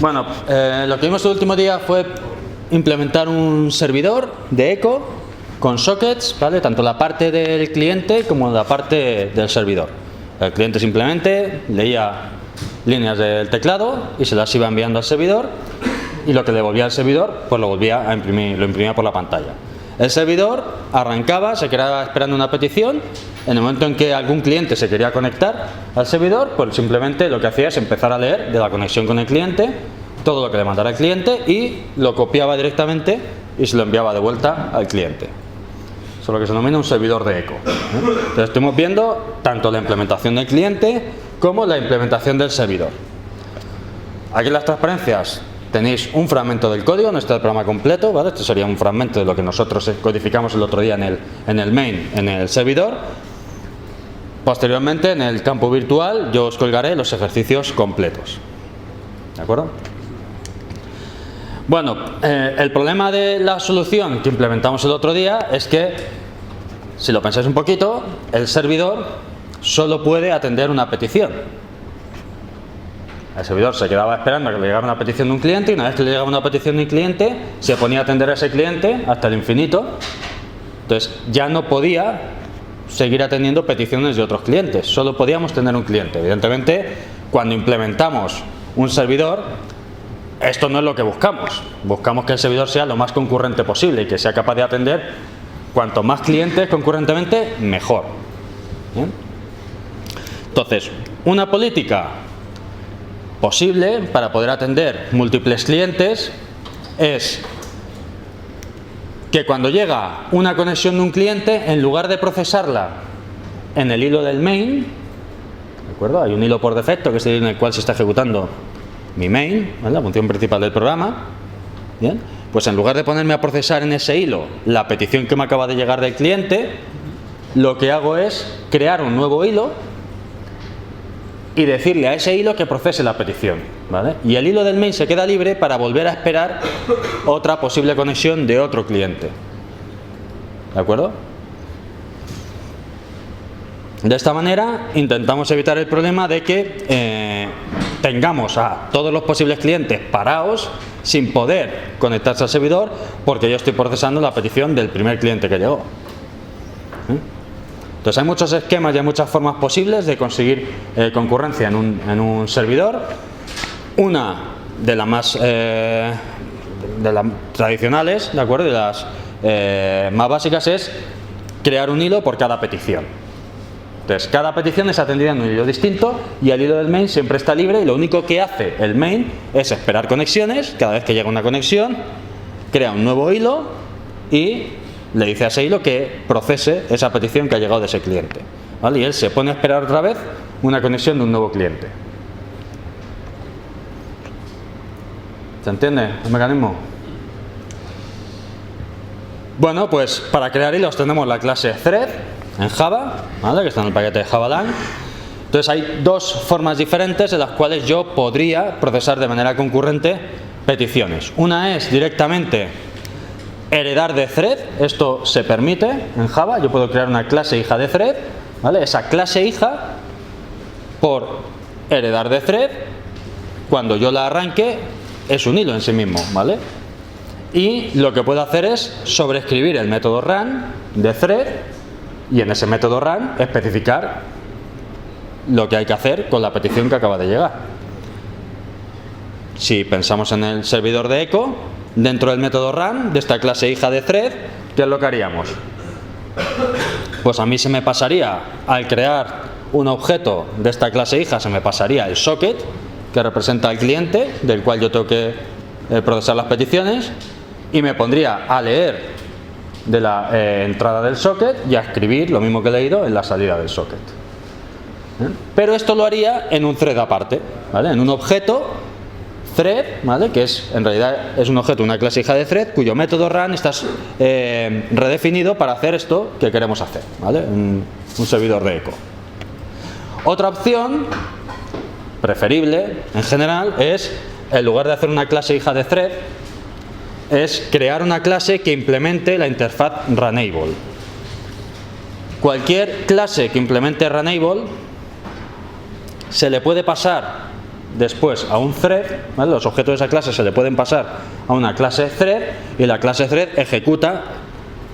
Bueno, lo que vimos el último día fue implementar un servidor de eco con sockets, ¿vale? Tanto la parte del cliente como la parte del servidor. El cliente simplemente leía líneas del teclado y se las iba enviando al servidor, y lo que devolvía al servidor pues lo volvía a imprimir, lo imprimía por la pantalla. El servidor arrancaba, se quedaba esperando una petición. En el momento en que algún cliente se quería conectar al servidor, pues simplemente lo que hacía es empezar a leer de la conexión con el cliente todo lo que le mandara el cliente y lo copiaba directamente y se lo enviaba de vuelta al cliente. Eso es lo que se denomina un servidor de eco. Entonces estamos viendo tanto la implementación del cliente como la implementación del servidor. Aquí en las transparencias tenéis un fragmento del código, no está el programa completo, ¿vale? Este sería un fragmento de lo que nosotros codificamos el otro día en el main, en el servidor. Posteriormente, en el campo virtual, yo os colgaré los ejercicios completos. ¿De acuerdo? Bueno, el problema de la solución que implementamos el otro día es que, si lo pensáis un poquito, el servidor solo puede atender una petición. El servidor se quedaba esperando a que le llegara una petición de un cliente, y una vez que le llegaba una petición de un cliente, se ponía a atender a ese cliente hasta el infinito. Entonces ya no podía seguir atendiendo peticiones de otros clientes, solo podíamos tener un cliente. Evidentemente, cuando implementamos un servidor, esto no es lo que buscamos. Buscamos que el servidor sea lo más concurrente posible y que sea capaz de atender cuanto más clientes concurrentemente, mejor. ¿Bien? Entonces, una política posible para poder atender múltiples clientes es que cuando llega una conexión de un cliente, en lugar de procesarla en el hilo del main, ¿de acuerdo? Hay un hilo por defecto que es el hilo en el cual se está ejecutando mi main, ¿vale? La función principal del programa. Bien, pues en lugar de ponerme a procesar en ese hilo la petición que me acaba de llegar del cliente, lo que hago es crear un nuevo hilo y decirle a ese hilo que procese la petición, ¿vale? Y el hilo del main se queda libre para volver a esperar otra posible conexión de otro cliente. ¿De acuerdo? De esta manera intentamos evitar el problema de que tengamos a todos los posibles clientes parados sin poder conectarse al servidor porque yo estoy procesando la petición del primer cliente que llegó. Entonces hay muchos esquemas y hay muchas formas posibles de conseguir concurrencia en un servidor. Una de las más tradicionales, ¿de acuerdo? De las más básicas es crear un hilo por cada petición. Entonces cada petición es atendida en un hilo distinto y el hilo del main siempre está libre, y lo único que hace el main es esperar conexiones. Cada vez que llega una conexión, crea un nuevo hilo y le dice a ese hilo que procese esa petición que ha llegado de ese cliente, ¿vale? Y él se pone a esperar otra vez una conexión de un nuevo cliente. ¿Se entiende el mecanismo? Bueno, pues para crear hilos tenemos la clase thread en Java, ¿vale? Que está en el paquete de Javalang. Entonces hay dos formas diferentes en las cuales yo podría procesar de manera concurrente peticiones. Una es directamente heredar de thread. Esto se permite en Java. Yo puedo crear una clase hija de thread, ¿vale? Esa clase hija, por heredar de thread, cuando yo la arranque, es un hilo en sí mismo, ¿vale? Y lo que puedo hacer es sobreescribir el método run de thread y en ese método run especificar lo que hay que hacer con la petición que acaba de llegar. Si pensamos en el servidor de eco, dentro del método run de esta clase hija de thread, ¿qué es lo que haríamos? Pues a mí se me pasaría, al crear un objeto de esta clase hija, se me pasaría el socket que representa al cliente del cual yo tengo que procesar las peticiones, y me pondría a leer de la entrada del socket y a escribir lo mismo que he leído en la salida del socket. Pero esto lo haría en un thread aparte, ¿vale? En un objeto thread, ¿vale? Que es, en realidad es un objeto, una clase hija de thread, cuyo método run está redefinido para hacer esto que queremos hacer, ¿vale? Un servidor de eco. Otra opción preferible en general es, en lugar de hacer una clase hija de thread, es crear una clase que implemente la interfaz Runable. Cualquier clase que implemente Runable se le puede pasar después a un thread, ¿vale? Los objetos de esa clase se le pueden pasar a una clase thread y la clase thread ejecuta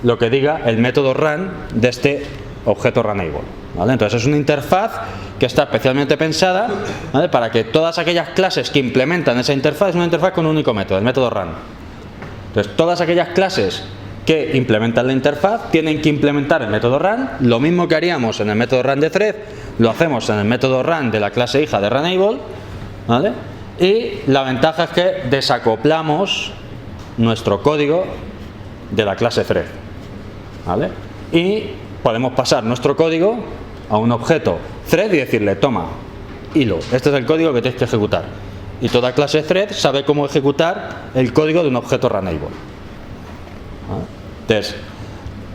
lo que diga el método run de este objeto runable, ¿vale? Entonces es una interfaz que está especialmente pensada, ¿vale? Para que todas aquellas clases que implementan esa interfaz, es una interfaz con un único método, el método run. Entonces todas aquellas clases que implementan la interfaz tienen que implementar el método run. Lo mismo que haríamos en el método run de thread, lo hacemos en el método run de la clase hija de runable, ¿vale? Y la ventaja es que desacoplamos nuestro código de la clase thread, ¿vale? Y podemos pasar nuestro código a un objeto thread y decirle, toma, hilo, este es el código que tienes que ejecutar. Y toda clase thread sabe cómo ejecutar el código de un objeto runable. ¿Vale? Entonces,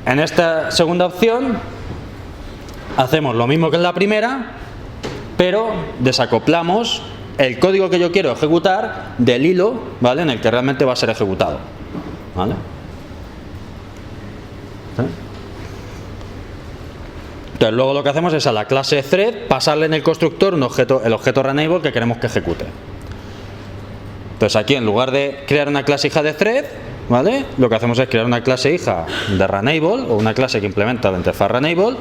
en esta segunda opción hacemos lo mismo que en la primera, pero desacoplamos el código que yo quiero ejecutar del hilo, ¿vale?, en el que realmente va a ser ejecutado, ¿vale? ¿Sí? Entonces luego lo que hacemos es a la clase thread pasarle en el constructor el objeto runable que queremos que ejecute. Entonces aquí, en lugar de crear una clase hija de thread, ¿vale?, lo que hacemos es crear una clase hija de runable o una clase que implementa la interfaz runable,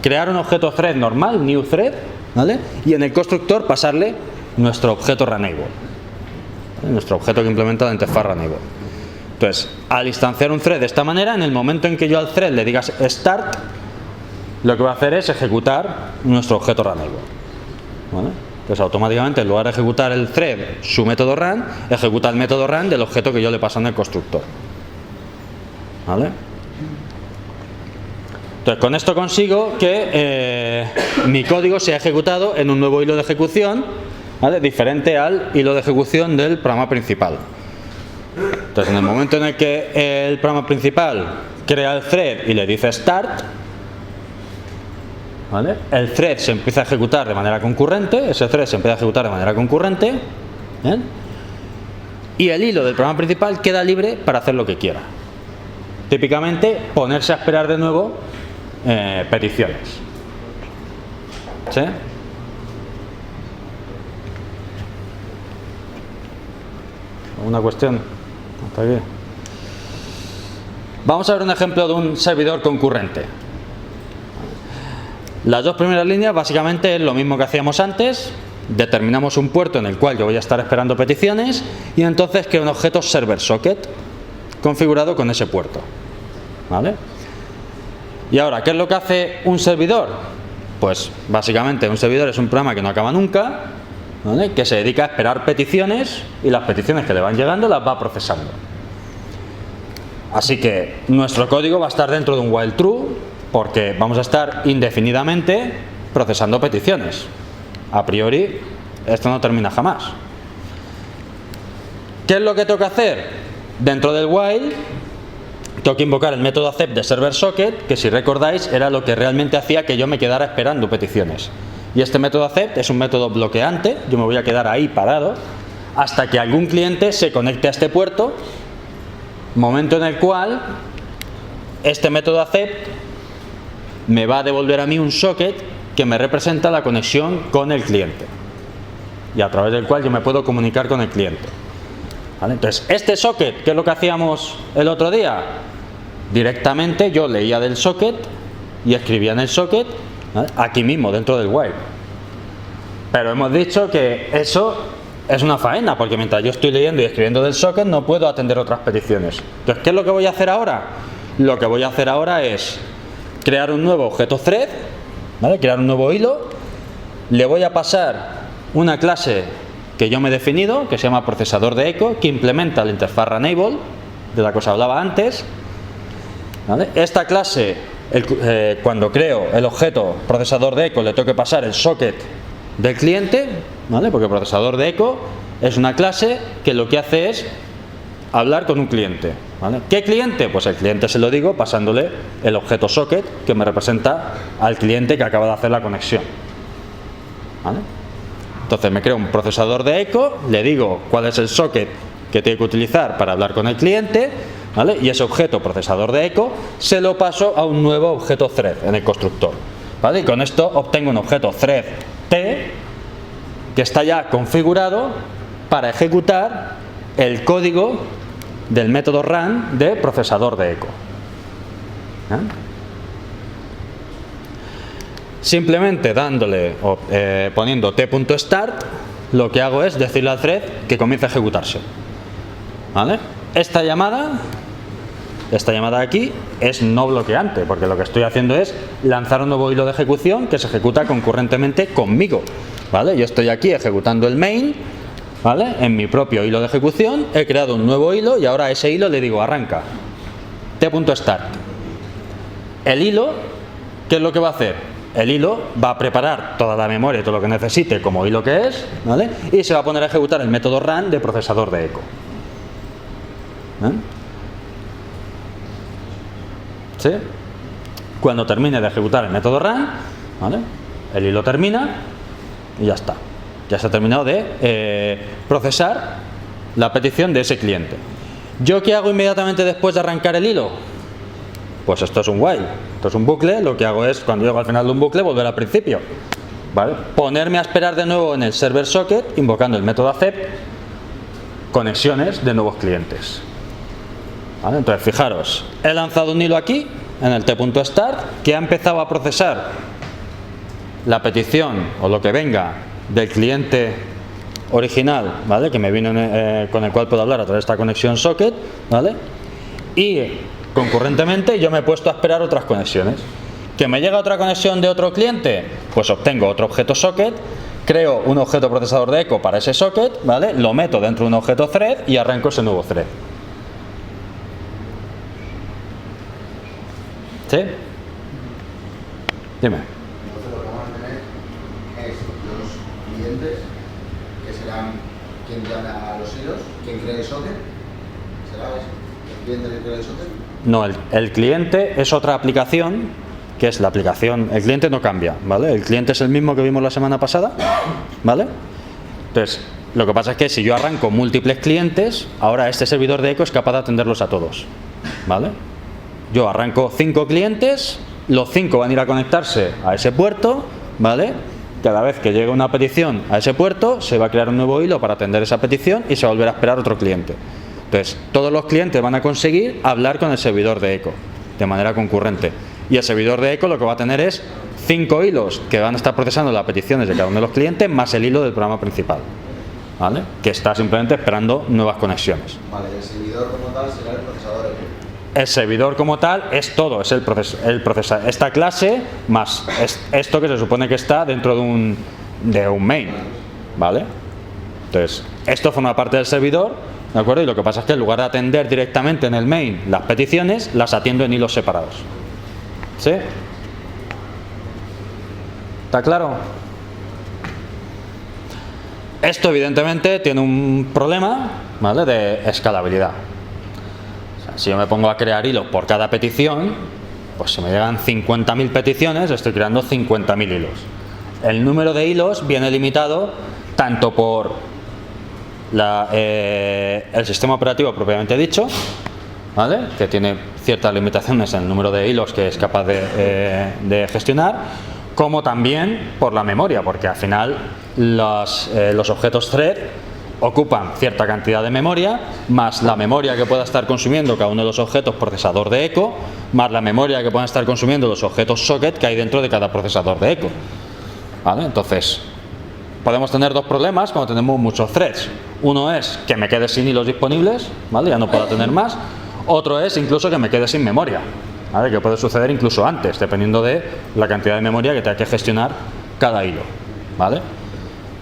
crear un objeto thread normal, new thread, ¿vale?, y en el constructor pasarle nuestro objeto runable, ¿vale?, nuestro objeto que implementa la interfaz runable. Entonces, al instanciar un thread de esta manera, en el momento en que yo al thread le diga start, lo que va a hacer es ejecutar nuestro objeto runable, ¿vale? Entonces automáticamente, en lugar de ejecutar el thread su método run, ejecuta el método run del objeto que yo le paso en el constructor, ¿vale? Entonces con esto consigo que mi código sea ejecutado en un nuevo hilo de ejecución, ¿vale?, diferente al hilo de ejecución del programa principal. Entonces en el momento en el que el programa principal crea el thread y le dice start, ¿vale?, el thread se empieza a ejecutar de manera concurrente, ¿bien?, y el hilo del programa principal queda libre para hacer lo que quiera. Típicamente ponerse a esperar de nuevo peticiones. ¿Sí? ¿Alguna cuestión? Hasta aquí. Vamos a ver un ejemplo de un servidor concurrente. Las dos primeras líneas básicamente es lo mismo que hacíamos antes. Determinamos un puerto en el cual yo voy a estar esperando peticiones y entonces creo un objeto server socket configurado con ese puerto, ¿vale? Y ahora, ¿qué es lo que hace un servidor? Pues básicamente un servidor es un programa que no acaba nunca, ¿vale?, que se dedica a esperar peticiones y las peticiones que le van llegando las va procesando. Así que nuestro código va a estar dentro de un while true, porque vamos a estar indefinidamente procesando peticiones. A priori, esto no termina jamás. ¿Qué es lo que tengo que hacer? Dentro del while, tengo que invocar el método accept de server socket, que si recordáis era lo que realmente hacía que yo me quedara esperando peticiones. Y este método accept es un método bloqueante, yo me voy a quedar ahí parado hasta que algún cliente se conecte a este puerto, momento en el cual este método accept me va a devolver a mí un socket que me representa la conexión con el cliente y a través del cual yo me puedo comunicar con el cliente, ¿vale? Entonces este socket, ¿qué es lo que hacíamos el otro día? Directamente yo leía del socket y escribía en el socket, ¿vale?, aquí mismo dentro del while. Pero hemos dicho que eso es una faena, porque mientras yo estoy leyendo y escribiendo del socket no puedo atender otras peticiones. Entonces, ¿qué es lo que voy a hacer ahora? Lo que voy a hacer ahora es crear un nuevo objeto thread, ¿vale?, crear un nuevo hilo, le voy a pasar una clase que yo me he definido, que se llama procesador de eco, que implementa la interfaz runable, de la que os hablaba antes, ¿vale? Esta clase, cuando creo el objeto procesador de eco, le tengo que pasar el socket del cliente, ¿vale?, porque el procesador de eco es una clase que lo que hace es hablar con un cliente, ¿vale? ¿Qué cliente? Pues el cliente se lo digo pasándole el objeto socket que me representa al cliente que acaba de hacer la conexión, ¿vale? Entonces me creo un procesador de eco, le digo cuál es el socket que tiene que utilizar para hablar con el cliente, ¿vale?, y ese objeto procesador de eco se lo paso a un nuevo objeto thread en el constructor, ¿vale? Y con esto obtengo un objeto thread t, que está ya configurado para ejecutar el código del método run de procesador de eco. Simplemente dándole o poniendo t.start, lo que hago es decirle al thread que comience a ejecutarse. ¿Vale? Esta llamada de aquí es no bloqueante, porque lo que estoy haciendo es lanzar un nuevo hilo de ejecución que se ejecuta concurrentemente conmigo. ¿Vale? Yo estoy aquí ejecutando el main, ¿vale? En mi propio hilo de ejecución he creado un nuevo hilo y ahora a ese hilo le digo arranca t.start. El hilo, ¿qué es lo que va a hacer? El hilo va a preparar toda la memoria y todo lo que necesite como hilo que es, ¿vale? Y se va a poner a ejecutar el método run de procesador de eco. ¿Sí? Cuando termine de ejecutar el método run, ¿vale? El hilo termina y ya está. Ya se ha terminado de procesar la petición de ese cliente. ¿Yo qué hago inmediatamente después de arrancar el hilo? Pues esto es un while, esto es un bucle. Lo que hago es, cuando llego al final de un bucle, volver al principio, ¿vale? Ponerme a esperar de nuevo en el server socket, invocando el método accept, conexiones de nuevos clientes. ¿Vale? Entonces, fijaros, he lanzado un hilo aquí, en el t.start, que ha empezado a procesar la petición o lo que venga del cliente original, ¿vale? Que me vino con el cual puedo hablar a través de esta conexión socket, ¿vale? Y concurrentemente yo me he puesto a esperar otras conexiones. ¿Que me llega otra conexión de otro cliente? Pues obtengo otro objeto socket, creo un objeto procesador de eco para ese socket, ¿vale? Lo meto dentro de un objeto thread y arranco ese nuevo thread. ¿Sí? Dime. Entonces lo que vamos a tener es los clientes, que serán quien llame a los hilos, quien cree el socket. ¿Será eso? ¿El cliente que crea el socket? No, el cliente es otra aplicación, que es la aplicación. El cliente no cambia, ¿vale? El cliente es el mismo que vimos la semana pasada, ¿vale? Entonces, lo que pasa es que si yo arranco múltiples clientes, ahora este servidor de eco es capaz de atenderlos a todos, ¿vale? Yo arranco 5 clientes, los 5 van a ir a conectarse a ese puerto, ¿vale? Cada vez que llegue una petición a ese puerto, se va a crear un nuevo hilo para atender esa petición y se va a volver a esperar otro cliente. Entonces, todos los clientes van a conseguir hablar con el servidor de eco de manera concurrente. Y el servidor de eco lo que va a tener es 5 hilos que van a estar procesando las peticiones de cada uno de los clientes, más el hilo del programa principal, ¿vale? Que está simplemente esperando nuevas conexiones. Vale, el servidor como tal será el procesador eco. El servidor como tal es todo, es el procesador. Esta clase más esto que se supone que está dentro de un main, ¿vale? Entonces, esto forma parte del servidor, ¿de acuerdo? Y lo que pasa es que en lugar de atender directamente en el main las peticiones, las atiendo en hilos separados. ¿Sí? ¿Está claro? Esto evidentemente tiene un problema, ¿vale? De escalabilidad. Si yo me pongo a crear hilos por cada petición, pues si me llegan 50.000 peticiones, estoy creando 50.000 hilos. El número de hilos viene limitado tanto por el sistema operativo propiamente dicho, ¿vale? Que tiene ciertas limitaciones en el número de hilos que es capaz de gestionar, como también por la memoria, porque al final los objetos thread ocupan cierta cantidad de memoria, más la memoria que pueda estar consumiendo cada uno de los objetos procesador de eco, más la memoria que puedan estar consumiendo los objetos socket que hay dentro de cada procesador de eco, ¿vale? Entonces, podemos tener dos problemas cuando tenemos muchos threads. Uno es que me quede sin hilos disponibles, ¿vale? Ya no puedo tener más. Otro es incluso que me quede sin memoria, ¿vale? Que puede suceder incluso antes, dependiendo de la cantidad de memoria que tenga que gestionar cada hilo, ¿vale?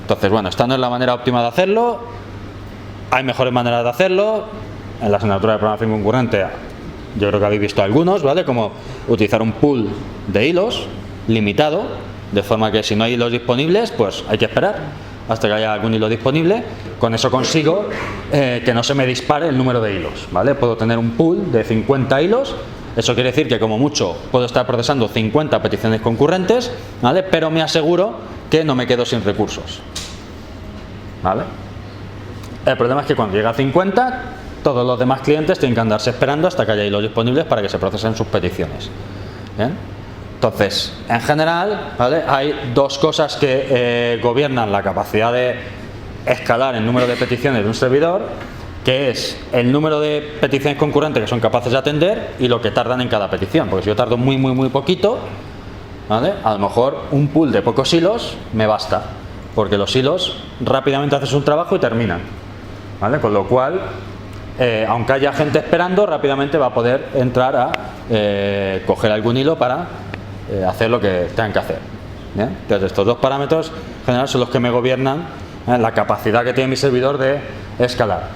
Entonces, bueno, esta no es la manera óptima de hacerlo. Hay mejores maneras de hacerlo. En la asignatura de programación concurrente yo creo que habéis visto algunos, ¿vale? Como utilizar un pool de hilos limitado, de forma que si no hay hilos disponibles, pues hay que esperar hasta que haya algún hilo disponible. Con eso consigo que no se me dispare el número de hilos, ¿vale? Puedo tener un pool de 50 hilos. Eso quiere decir que como mucho puedo estar procesando 50 peticiones concurrentes, ¿vale? Pero me aseguro que no me quedo sin recursos, ¿vale? El problema es que cuando llega a 50, todos los demás clientes tienen que andarse esperando hasta que haya hilos disponibles para que se procesen sus peticiones. ¿Bien? Entonces, en general, ¿vale?, hay dos cosas que gobiernan la capacidad de escalar el número de peticiones de un servidor, que es el número de peticiones concurrentes que son capaces de atender y lo que tardan en cada petición. Porque si yo tardo muy poquito, ¿vale?, a lo mejor un pool de pocos hilos me basta, porque los hilos rápidamente hacen su trabajo y terminan, ¿vale? Con lo cual, aunque haya gente esperando, rápidamente va a poder entrar a coger algún hilo para hacer lo que tengan que hacer. ¿Bien? Entonces, estos dos parámetros en general son los que me gobiernan la capacidad que tiene mi servidor de escalar.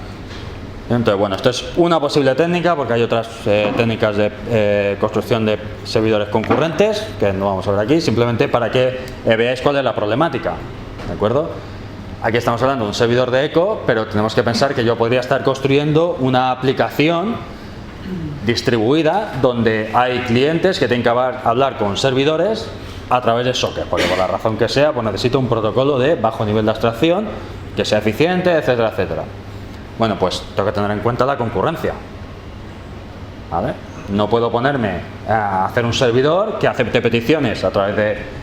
Entonces, bueno, esto es una posible técnica, porque hay otras técnicas de construcción de servidores concurrentes que no vamos a ver aquí, simplemente para que veáis cuál es la problemática, ¿de acuerdo? Aquí estamos hablando de un servidor de eco, pero tenemos que pensar que yo podría estar construyendo una aplicación distribuida donde hay clientes que tienen que hablar con servidores a través de sockets, porque por la razón que sea, pues necesito un protocolo de bajo nivel de abstracción que sea eficiente, etcétera, etcétera. Bueno, pues tengo que tener en cuenta la concurrencia, ¿vale? No puedo ponerme a hacer un servidor que acepte peticiones a través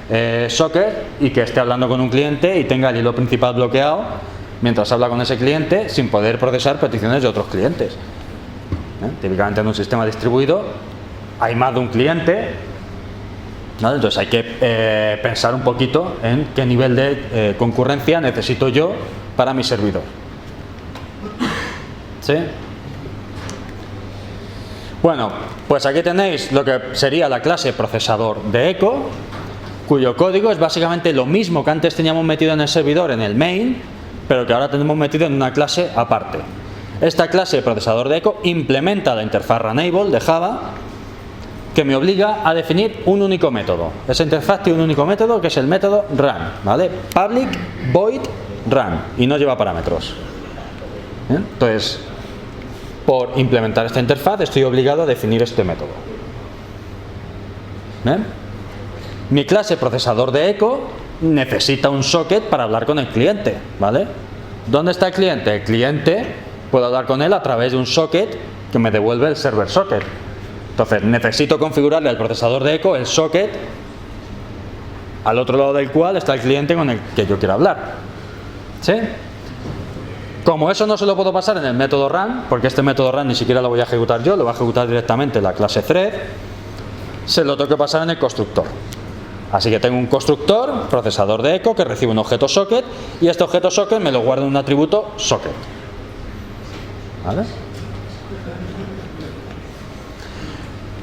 de socket y que esté hablando con un cliente y tenga el hilo principal bloqueado mientras habla con ese cliente sin poder procesar peticiones de otros clientes. Típicamente en un sistema distribuido hay más de un cliente, ¿vale? Entonces hay que pensar un poquito en qué nivel de concurrencia necesito yo para mi servidor. ¿Sí? Bueno, pues aquí tenéis lo que sería la clase procesador de eco, cuyo código es básicamente lo mismo que antes teníamos metido en el servidor, en el main, pero que ahora tenemos metido en una clase aparte. Esta clase procesador de eco implementa la interfaz Runable de Java, que me obliga a definir un único método. Esa interfaz tiene un único método, que es el método run, ¿vale? Public void run, y no lleva parámetros. ¿Bien? Entonces, por implementar esta interfaz estoy obligado a definir este método. ¿Bien? Mi clase procesador de eco necesita un socket para hablar con el cliente, ¿vale? ¿Dónde está el cliente? El cliente puedo hablar con él a través de un socket que me devuelve el server socket. Entonces necesito configurarle al procesador de eco el socket al otro lado del cual está el cliente con el que yo quiero hablar. ¿Sí? Como eso no se lo puedo pasar en el método run, porque este método run ni siquiera lo voy a ejecutar yo, lo va a ejecutar directamente la clase thread, se lo tengo que pasar en el constructor. Así que tengo un constructor, procesador de eco, que recibe un objeto socket, y este objeto socket me lo guarda en un atributo socket. ¿Vale?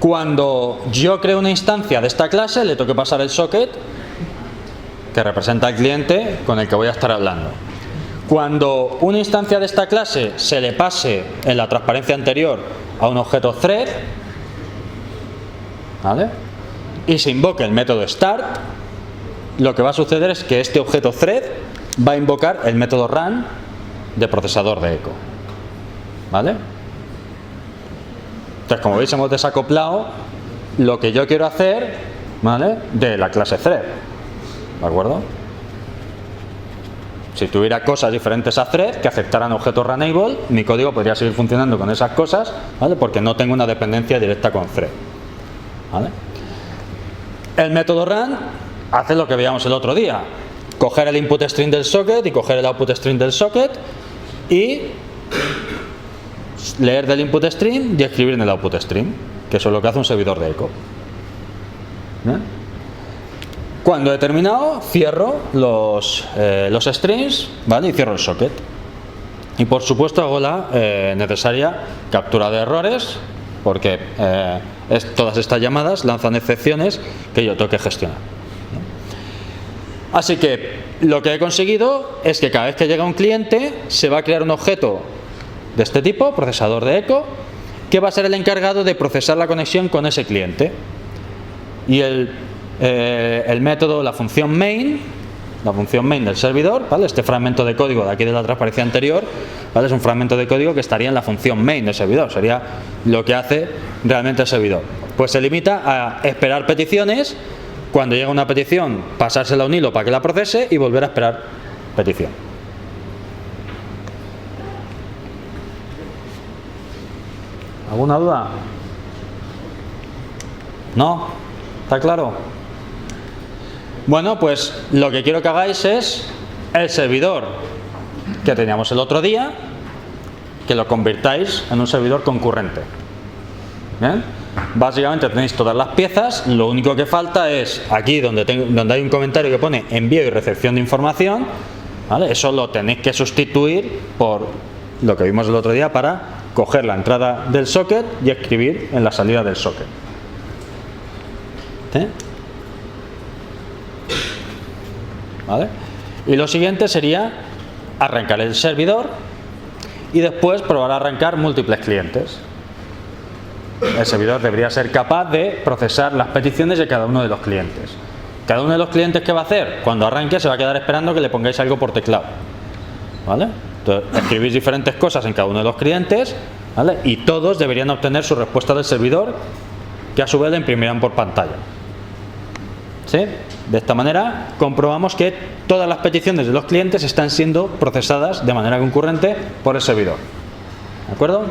Cuando yo creo una instancia de esta clase, le tengo que pasar el socket que representa al cliente con el que voy a estar hablando. Cuando una instancia de esta clase se le pase en la transparencia anterior a un objeto thread, ¿vale?, y se invoque el método start, lo que va a suceder es que este objeto thread va a invocar el método run de procesador de eco. ¿Vale? Entonces, como veis, hemos desacoplado lo que yo quiero hacer, ¿vale?, de la clase thread. ¿De acuerdo? Si tuviera cosas diferentes a thread que aceptaran objetos runable, mi código podría seguir funcionando con esas cosas, ¿vale?, porque no tengo una dependencia directa con thread. ¿Vale? El método run hace lo que veíamos el otro día: coger el input string del socket y coger el output string del socket y leer del input string y escribir en el output string, que eso es lo que hace un servidor de eco. ¿Bien? Cuando he terminado, cierro los strings, ¿vale?, y cierro el socket. Y por supuesto hago la necesaria captura de errores, porque todas estas llamadas lanzan excepciones que yo tengo que gestionar. Así que lo que he conseguido es que cada vez que llega un cliente se va a crear un objeto de este tipo, procesador de eco, que va a ser el encargado de procesar la conexión con ese cliente. Y el método, la función main del servidor, ¿vale?, este fragmento de código de aquí de la transparencia anterior, ¿vale?, es un fragmento de código que estaría en la función main del servidor, sería lo que hace realmente el servidor. Pues se limita a esperar peticiones, cuando llega una petición pasársela a un hilo para que la procese y volver a esperar petición. ¿Alguna duda? ¿No? ¿Está claro? Bueno, pues lo que quiero que hagáis es el servidor que teníamos el otro día, que lo convirtáis en un servidor concurrente. ¿Bien? Básicamente tenéis todas las piezas, lo único que falta es aquí donde hay un comentario que pone envío y recepción de información, ¿vale? Eso lo tenéis que sustituir por lo que vimos el otro día para coger la entrada del socket y escribir en la salida del socket. ¿Sí? ¿Vale? Y lo siguiente sería arrancar el servidor y después probar a arrancar múltiples clientes. El servidor debería ser capaz de procesar las peticiones de cada uno de los clientes. Cada uno de los clientes, ¿qué va a hacer? Cuando arranque se va a quedar esperando que le pongáis algo por teclado. ¿Vale? Entonces, escribís diferentes cosas en cada uno de los clientes, ¿vale? Y todos deberían obtener su respuesta del servidor, que a su vez le imprimirán por pantalla. ¿Sí? De esta manera comprobamos que todas las peticiones de los clientes están siendo procesadas de manera concurrente por el servidor. ¿De acuerdo?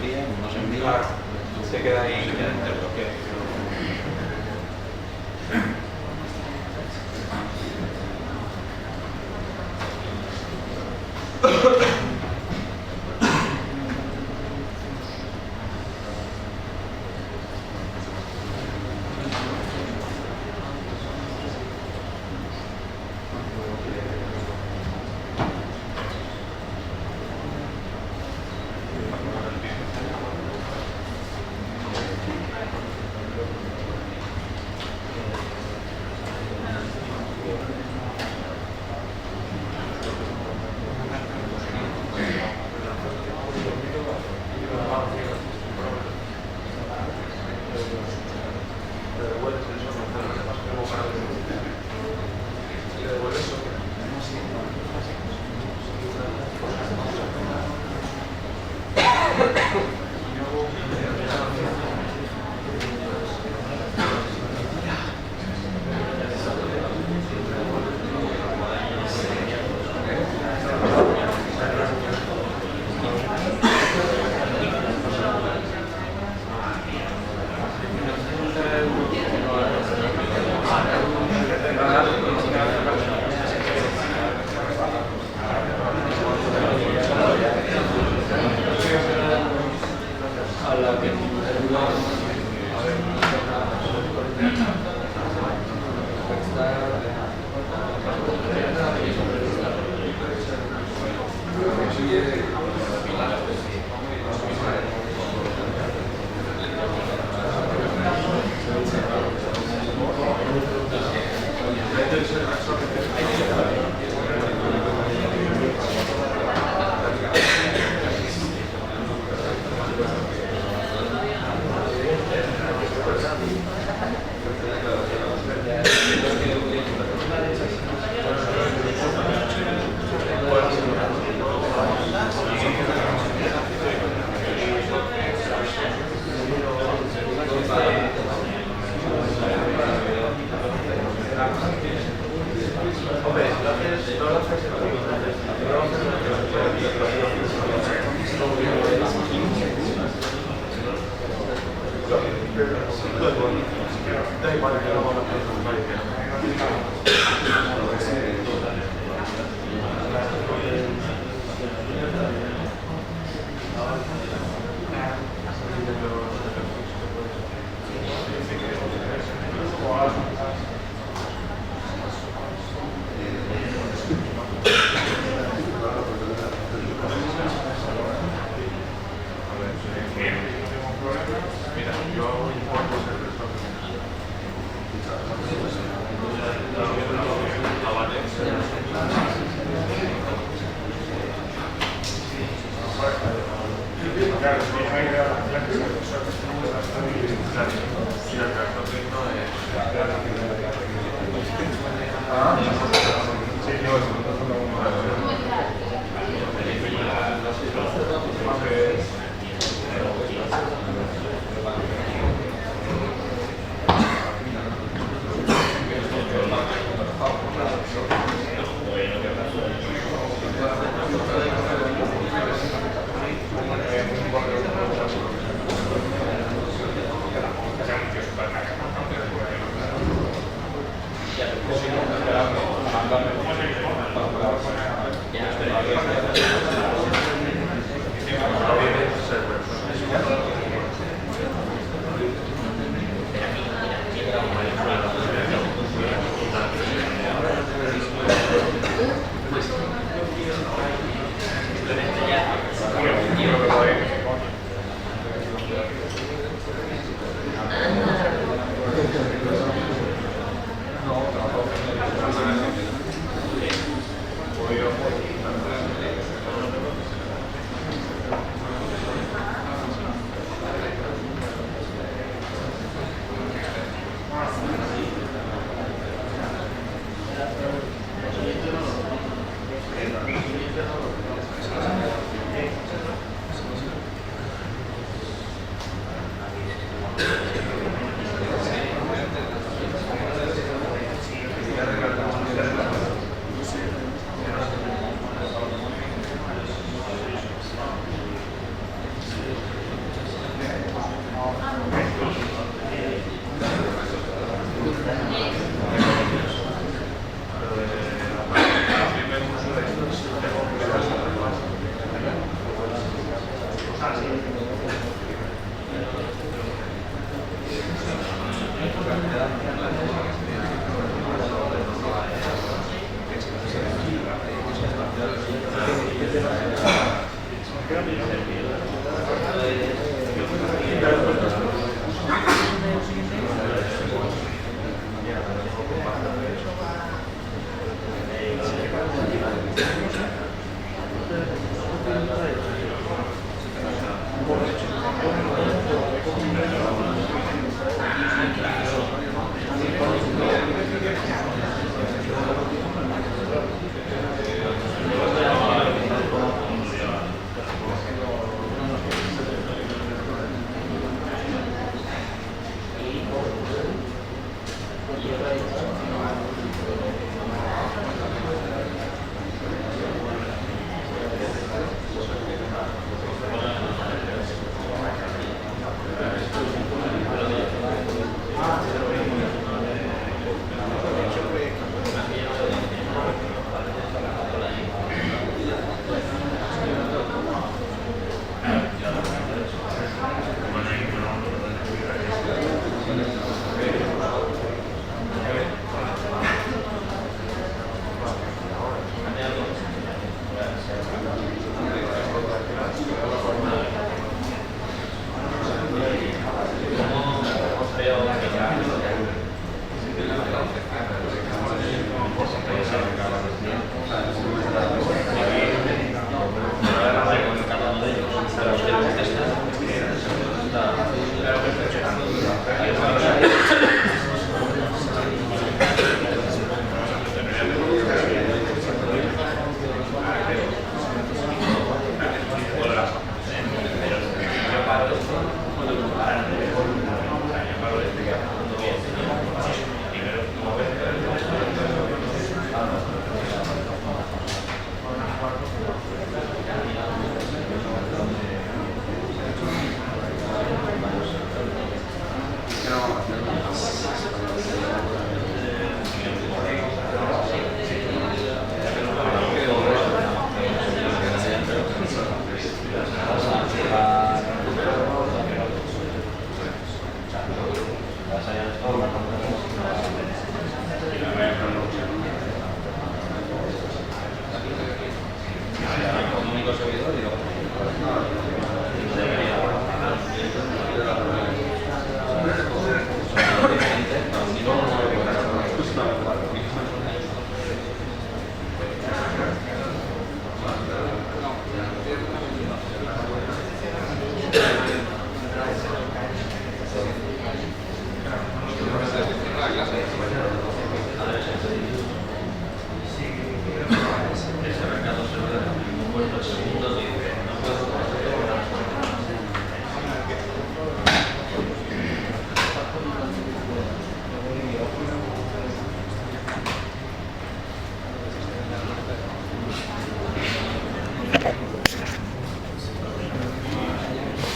envían, no se envían. Se queda ahí entre bloqueo.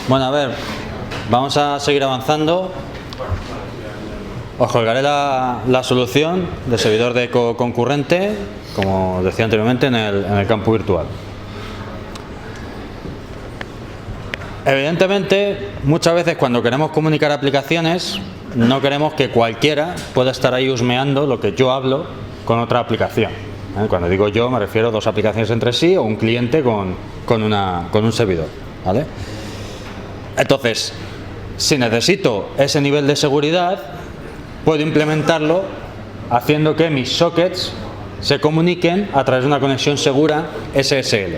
Bueno, a ver, vamos a seguir avanzando. Os colgaré la solución de servidor de eco concurrente, como decía anteriormente, en el campo virtual. Evidentemente, muchas veces cuando queremos comunicar aplicaciones, no queremos que cualquiera pueda estar ahí husmeando lo que yo hablo con otra aplicación. Cuando digo yo, me refiero a dos aplicaciones entre sí o un cliente con un servidor, ¿vale? Entonces, si necesito ese nivel de seguridad, puedo implementarlo haciendo que mis sockets se comuniquen a través de una conexión segura SSL,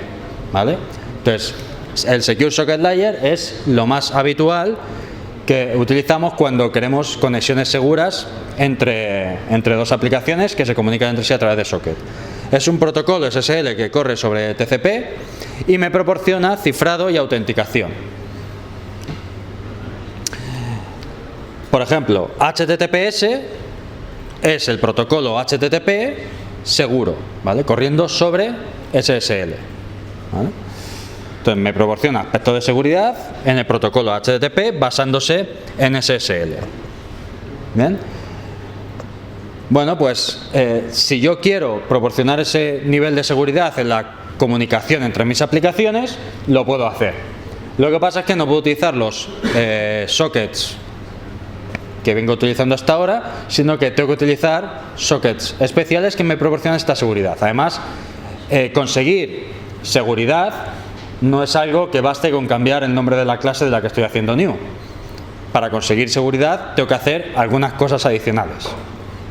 ¿vale? Entonces, el Secure Socket Layer es lo más habitual que utilizamos cuando queremos conexiones seguras entre dos aplicaciones que se comunican entre sí a través de socket. Es un protocolo SSL que corre sobre TCP y me proporciona cifrado y autenticación. Por ejemplo, HTTPS es el protocolo HTTP seguro, ¿vale? Corriendo sobre SSL, ¿vale? Entonces me proporciona aspectos de seguridad en el protocolo HTTP basándose en SSL. Bien. Bueno, pues si yo quiero proporcionar ese nivel de seguridad en la comunicación entre mis aplicaciones, lo puedo hacer. Lo que pasa es que no puedo utilizar los sockets que vengo utilizando hasta ahora, sino que tengo que utilizar sockets especiales que me proporcionan esta seguridad. Además, conseguir seguridad no es algo que baste con cambiar el nombre de la clase de la que estoy haciendo new. Para conseguir seguridad tengo que hacer algunas cosas adicionales.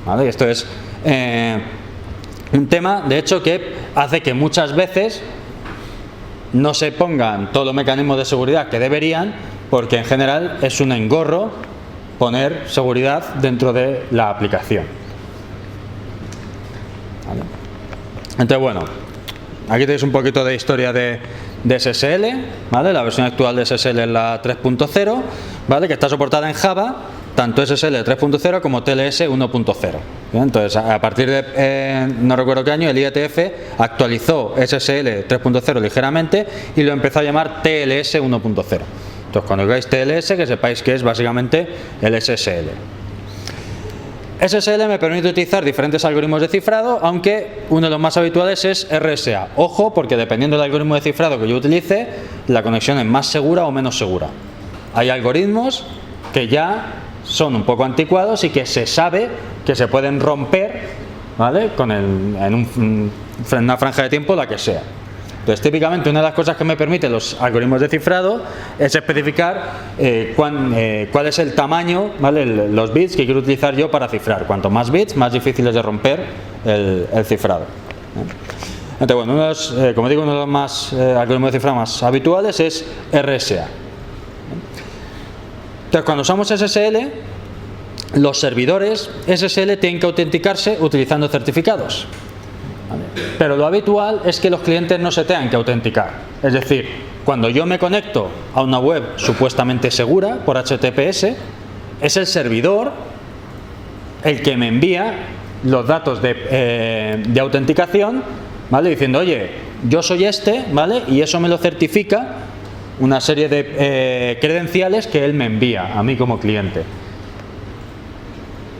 ¿Vale? Esto es un tema, de hecho, que hace que muchas veces no se pongan todos los mecanismos de seguridad que deberían, porque en general es un engorro poner seguridad dentro de la aplicación. ¿Vale? Entonces, bueno, aquí tenéis un poquito de historia de SSL, ¿vale? La versión actual de SSL es la 3.0, ¿vale? Que está soportada en Java, tanto SSL 3.0 como TLS 1.0. Entonces, a partir de, no recuerdo qué año, el IETF actualizó SSL 3.0 ligeramente y lo empezó a llamar TLS 1.0. Entonces, cuando veáis TLS, que sepáis que es básicamente el SSL. SSL me permite utilizar diferentes algoritmos de cifrado, aunque uno de los más habituales es RSA. Ojo, porque dependiendo del algoritmo de cifrado que yo utilice, la conexión es más segura o menos segura. Hay algoritmos que ya son un poco anticuados y que se sabe que se pueden romper, ¿vale? En una franja de tiempo, la que sea. Entonces, típicamente, una de las cosas que me permiten los algoritmos de cifrado es especificar cuál es el tamaño, ¿vale? Los bits que quiero utilizar yo para cifrar. Cuanto más bits, más difícil es de romper el cifrado. Entonces, bueno, como digo, uno de los más algoritmos de cifrado más habituales es RSA. Entonces, cuando usamos SSL, los servidores SSL tienen que autenticarse utilizando certificados. Pero lo habitual es que los clientes no se tengan que autenticar. Es decir, cuando yo me conecto a una web supuestamente segura por HTTPS, es el servidor el que me envía los datos de autenticación, ¿vale? Diciendo, oye, yo soy este, ¿vale? Y eso me lo certifica una serie de credenciales que él me envía a mí como cliente.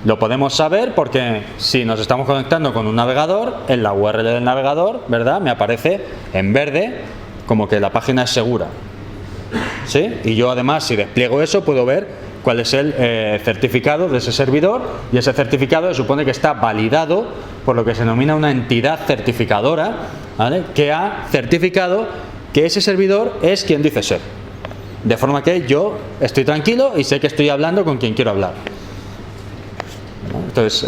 Lo podemos saber porque si nos estamos conectando con un navegador, en la URL del navegador, ¿verdad?, me aparece en verde como que la página es segura. ¿Sí? Y yo además, si despliego eso, puedo ver cuál es el certificado de ese servidor, y ese certificado se supone que está validado por lo que se denomina una entidad certificadora, ¿vale?, que ha certificado que ese servidor es quien dice ser. De forma que yo estoy tranquilo y sé que estoy hablando con quien quiero hablar. Entonces,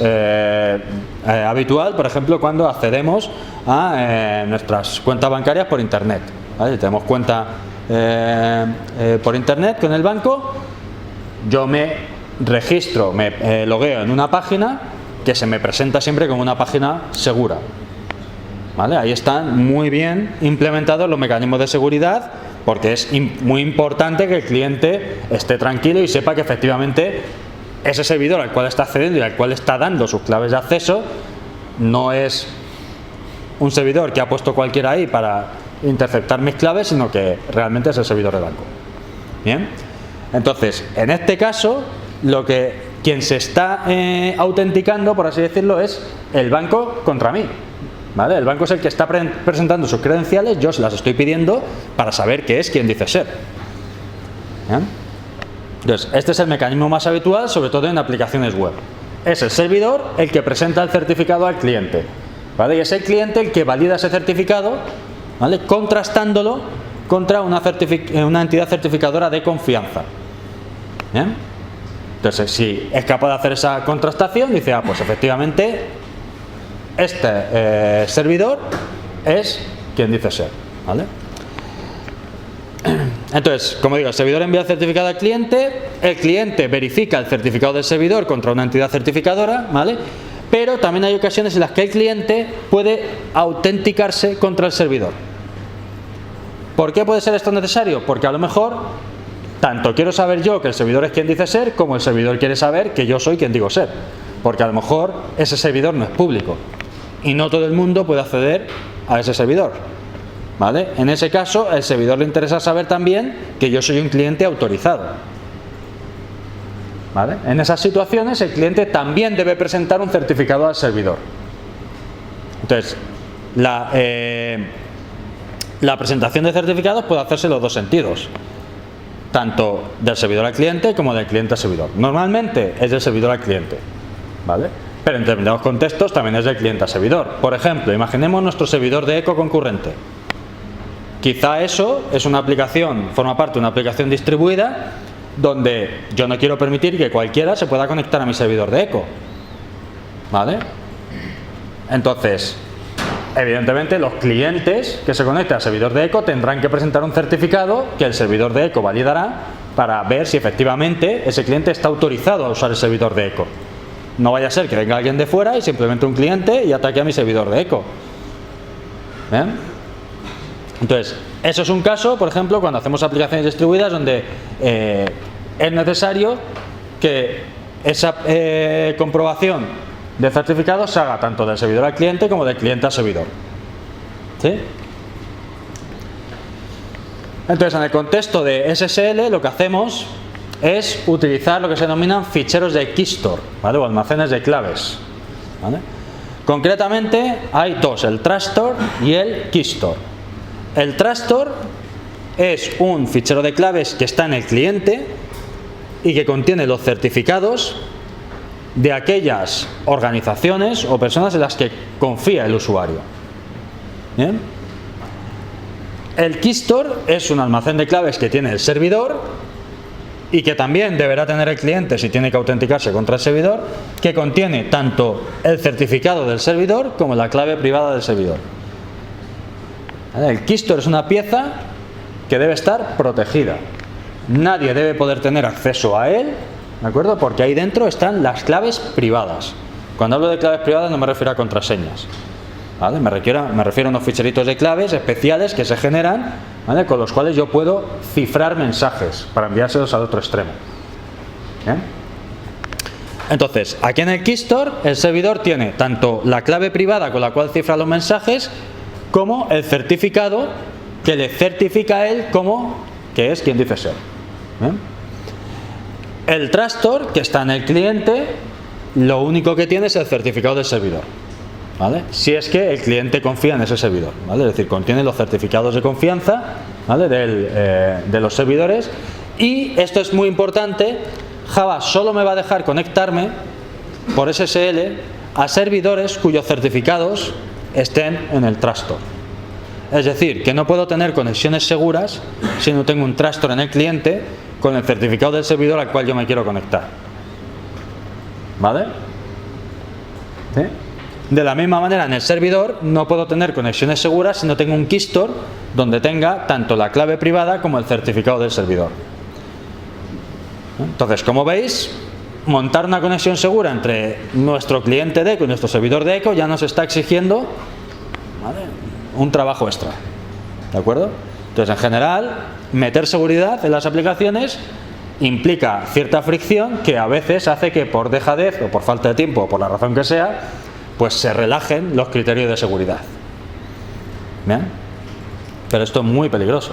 habitual, por ejemplo, cuando accedemos a nuestras cuentas bancarias por internet, ¿vale? Si tenemos cuenta por internet con el banco, yo me registro, me logueo en una página que se me presenta siempre como una página segura, ¿vale? Ahí están muy bien implementados los mecanismos de seguridad, porque es muy importante que el cliente esté tranquilo y sepa que efectivamente ese servidor al cual está accediendo y al cual está dando sus claves de acceso no es un servidor que ha puesto cualquiera ahí para interceptar mis claves, sino que realmente es el servidor del banco. Bien, entonces, en este caso, quien se está autenticando, por así decirlo, es el banco contra mí, ¿vale? El banco es el que está presentando sus credenciales, yo se las estoy pidiendo para saber qué es quien dice ser. ¿Bien? Entonces, este es el mecanismo más habitual, sobre todo en aplicaciones web. Es el servidor el que presenta el certificado al cliente, ¿vale? Y es el cliente el que valida ese certificado, ¿vale?, contrastándolo contra una entidad certificadora de confianza. ¿Bien? Entonces, si es capaz de hacer esa contrastación, dice, pues efectivamente este servidor es quien dice ser, ¿vale? Entonces, como digo, el servidor envía el certificado al cliente, el cliente verifica el certificado del servidor contra una entidad certificadora, ¿vale? Pero también hay ocasiones en las que el cliente puede autenticarse contra el servidor. ¿Por qué puede ser esto necesario? Porque a lo mejor tanto quiero saber yo que el servidor es quien dice ser, como el servidor quiere saber que yo soy quien digo ser. Porque a lo mejor ese servidor no es público y no todo el mundo puede acceder a ese servidor. ¿vale? En ese caso, al servidor le interesa saber también que yo soy un cliente autorizado, ¿vale? En esas situaciones, el cliente también debe presentar un certificado al servidor. Entonces, la presentación de certificados puede hacerse en los dos sentidos, tanto del servidor al cliente como del cliente al servidor. Normalmente es del servidor al cliente, ¿vale? Pero en determinados contextos también es del cliente al servidor. Por ejemplo, imaginemos nuestro servidor de eco concurrente. Quizá eso es una aplicación, forma parte de una aplicación distribuida donde yo no quiero permitir que cualquiera se pueda conectar a mi servidor de eco, ¿vale? Entonces, evidentemente los clientes que se conecten al servidor de eco tendrán que presentar un certificado que el servidor de eco validará para ver si efectivamente ese cliente está autorizado a usar el servidor de eco. No vaya a ser que venga alguien de fuera y simplemente un cliente y ataque a mi servidor de eco. ¿Bien? Entonces, eso es un caso, por ejemplo, cuando hacemos aplicaciones distribuidas donde es necesario que esa comprobación de certificado se haga tanto del servidor al cliente como del cliente al servidor. ¿Sí? Entonces, en el contexto de SSL, lo que hacemos es utilizar lo que se denominan ficheros de keystore, ¿vale? O almacenes de claves, ¿vale? Concretamente, hay dos, el truststore y el keystore. El truststore es un fichero de claves que está en el cliente y que contiene los certificados de aquellas organizaciones o personas en las que confía el usuario. ¿Bien? El keystore es un almacén de claves que tiene el servidor y que también deberá tener el cliente si tiene que autenticarse contra el servidor, que contiene tanto el certificado del servidor como la clave privada del servidor. El keystore es una pieza que debe estar protegida. Nadie debe poder tener acceso a él, ¿de acuerdo? Porque ahí dentro están las claves privadas. Cuando hablo de claves privadas no me refiero a contraseñas, ¿vale? Me refiero a unos ficheritos de claves especiales que se generan, ¿vale? Con los cuales yo puedo cifrar mensajes para enviárselos al otro extremo. ¿Bien? Entonces, aquí en el keystore el servidor tiene tanto la clave privada con la cual cifra los mensajes como el certificado que le certifica a él como que es quien dice ser. ¿Bien? El truststore, que está en el cliente, lo único que tiene es el certificado del servidor, ¿vale? Si es que el cliente confía en ese servidor, ¿vale? Es decir, contiene los certificados de confianza, ¿vale? De los servidores. Y esto es muy importante, Java solo me va a dejar conectarme por SSL a servidores cuyos certificados estén en el truststore. Es decir, que no puedo tener conexiones seguras si no tengo un truststore en el cliente con el certificado del servidor al cual yo me quiero conectar, ¿vale? ¿Sí? De la misma manera, en el servidor no puedo tener conexiones seguras si no tengo un keystore donde tenga tanto la clave privada como el certificado del servidor. Entonces, como veis, montar una conexión segura entre nuestro cliente de eco y nuestro servidor de eco ya nos está exigiendo, ¿vale?, un trabajo extra, ¿de acuerdo? Entonces, en general, meter seguridad en las aplicaciones implica cierta fricción que a veces hace que por dejadez o por falta de tiempo o por la razón que sea, pues se relajen los criterios de seguridad. ¿Bien? Pero esto es muy peligroso,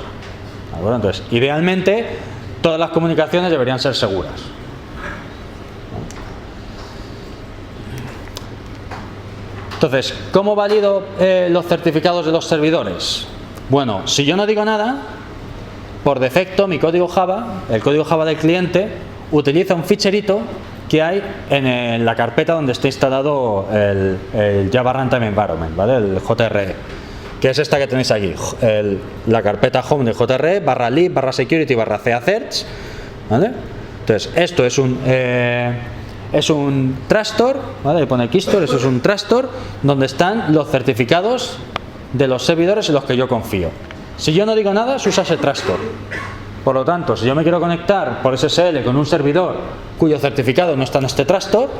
¿de acuerdo? Entonces, idealmente, todas las comunicaciones deberían ser seguras. Entonces, ¿cómo valido los certificados de los servidores? Bueno, si yo no digo nada, por defecto mi código Java, el código Java del cliente, utiliza un ficherito que hay en la carpeta donde está instalado el Java Runtime Environment, ¿vale? El JRE, que es esta que tenéis aquí, la carpeta home del JRE, /lib, /security, /casearch, ¿vale? Entonces, esto es un truststore, ¿vale? Le pone keystore, eso es un truststore donde están los certificados de los servidores en los que yo confío. Si yo no digo nada, se usa ese truststore. Por lo tanto, si yo me quiero conectar por SSL con un servidor cuyo certificado no está en este truststore,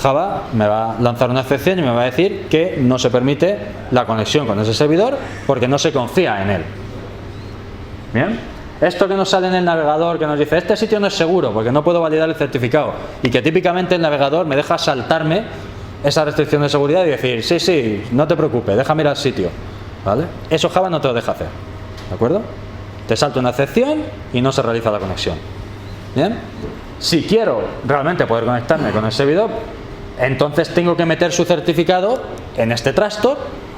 Java me va a lanzar una excepción y me va a decir que no se permite la conexión con ese servidor porque no se confía en él. ¿Bien? Esto que nos sale en el navegador que nos dice este sitio no es seguro porque no puedo validar el certificado y que típicamente el navegador me deja saltarme esa restricción de seguridad y decir sí, no te preocupes, déjame ir al sitio. ¿vale? Eso Java no te lo deja hacer, ¿de acuerdo? Te salta una excepción y no se realiza la conexión. ¿Bien? Si quiero realmente poder conectarme con el servidor, entonces tengo que meter su certificado en este trustor,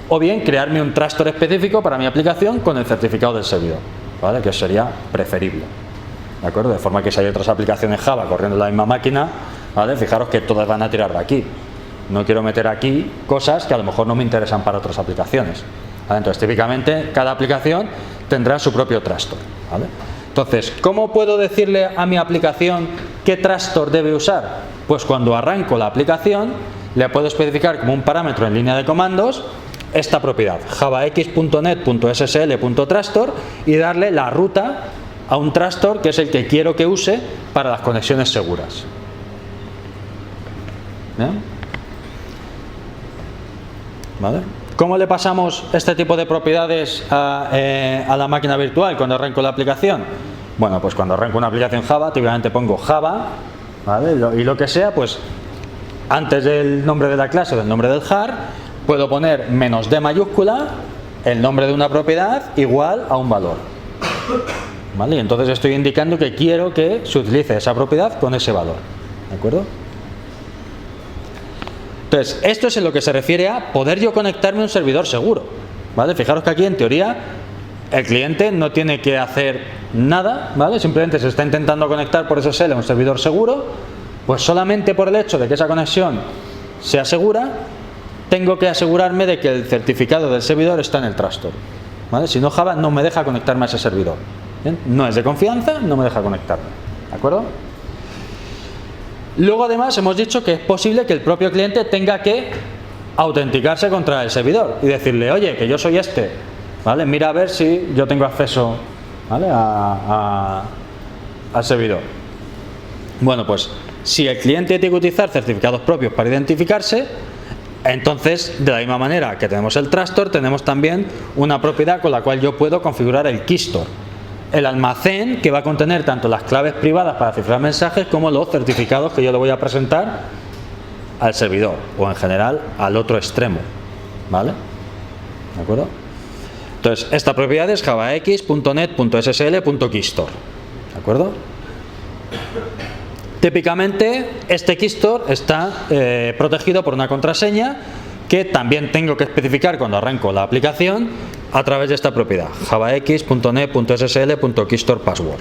o bien crearme un trustor específico para mi aplicación con el certificado del servidor, ¿vale? Que sería preferible, ¿de acuerdo? De forma que si hay otras aplicaciones Java corriendo en la misma máquina, ¿vale? Fijaros que todas van a tirar de aquí. No quiero meter aquí cosas que a lo mejor no me interesan para otras aplicaciones, ¿vale? Entonces, típicamente, cada aplicación tendrá su propio trustor, ¿vale? Entonces, ¿cómo puedo decirle a mi aplicación qué trustor debe usar? Pues cuando arranco la aplicación, le puedo especificar como un parámetro en línea de comandos esta propiedad, javax.net.ssl.trustor, y darle la ruta a un trustor que es el que quiero que use para las conexiones seguras. ¿Bien? ¿Vale? ¿Cómo le pasamos este tipo de propiedades a la máquina virtual cuando arranco la aplicación? Bueno, pues cuando arranco una aplicación Java, típicamente pongo Java, ¿vale? Y lo que sea, pues antes del nombre de la clase o del nombre del jar, puedo poner -d mayúscula, el nombre de una propiedad, igual a un valor, ¿vale? Y entonces estoy indicando que quiero que se utilice esa propiedad con ese valor, ¿de acuerdo? Entonces, esto es en lo que se refiere a poder yo conectarme a un servidor seguro, ¿vale? Fijaros que aquí, en teoría, el cliente no tiene que hacer nada, ¿vale? Simplemente se está intentando conectar por SSL a un servidor seguro, pues solamente por el hecho de que esa conexión sea segura, tengo que asegurarme de que el certificado del servidor está en el trustor, ¿vale? Si no, Java no me deja conectarme a ese servidor. ¿Bien? No es de confianza, no me deja conectarme, ¿de acuerdo? Luego, además, hemos dicho que es posible que el propio cliente tenga que autenticarse contra el servidor y decirle, oye, que yo soy este, ¿vale? Mira a ver si yo tengo acceso, ¿vale? Al servidor. Bueno, pues si el cliente tiene que utilizar certificados propios para identificarse, entonces, de la misma manera que tenemos el trustor, tenemos también una propiedad con la cual yo puedo configurar el keystore, el almacén que va a contener tanto las claves privadas para cifrar mensajes como los certificados que yo le voy a presentar al servidor o en general al otro extremo, ¿vale? ¿De acuerdo? Entonces, esta propiedad es javax.net.ssl.keystore, ¿de acuerdo? Típicamente, este keystore está protegido por una contraseña que también tengo que especificar cuando arranco la aplicación a través de esta propiedad, javax.net.ssl.keystorePassword,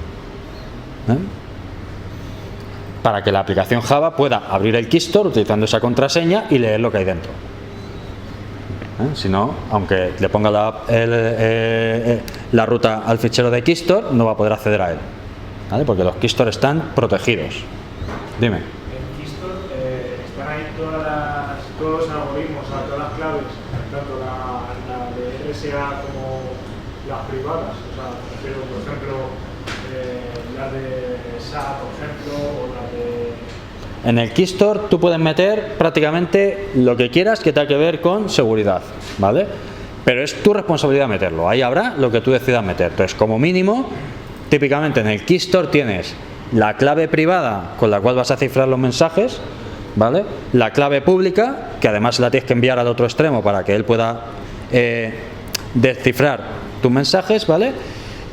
para que la aplicación Java pueda abrir el keystore utilizando esa contraseña y leer lo que hay dentro. Si no, aunque le ponga la ruta al fichero de keystore, no va a poder acceder a él, ¿vale? Porque los keystores están protegidos. Dime. En keystore están ahí todos los algoritmos, todas las claves, tanto la de RSA como las privadas. O sea, pero, por ejemplo, la de SA, por ejemplo, o la de... En el keystore tú puedes meter prácticamente lo que quieras que tenga que ver con seguridad, ¿vale? Pero es tu responsabilidad meterlo. Ahí habrá lo que tú decidas meter. Entonces, como mínimo, típicamente en el keystore tienes la clave privada con la cual vas a cifrar los mensajes, ¿vale? La clave pública, que además la tienes que enviar al otro extremo para que él pueda descifrar tus mensajes, ¿vale?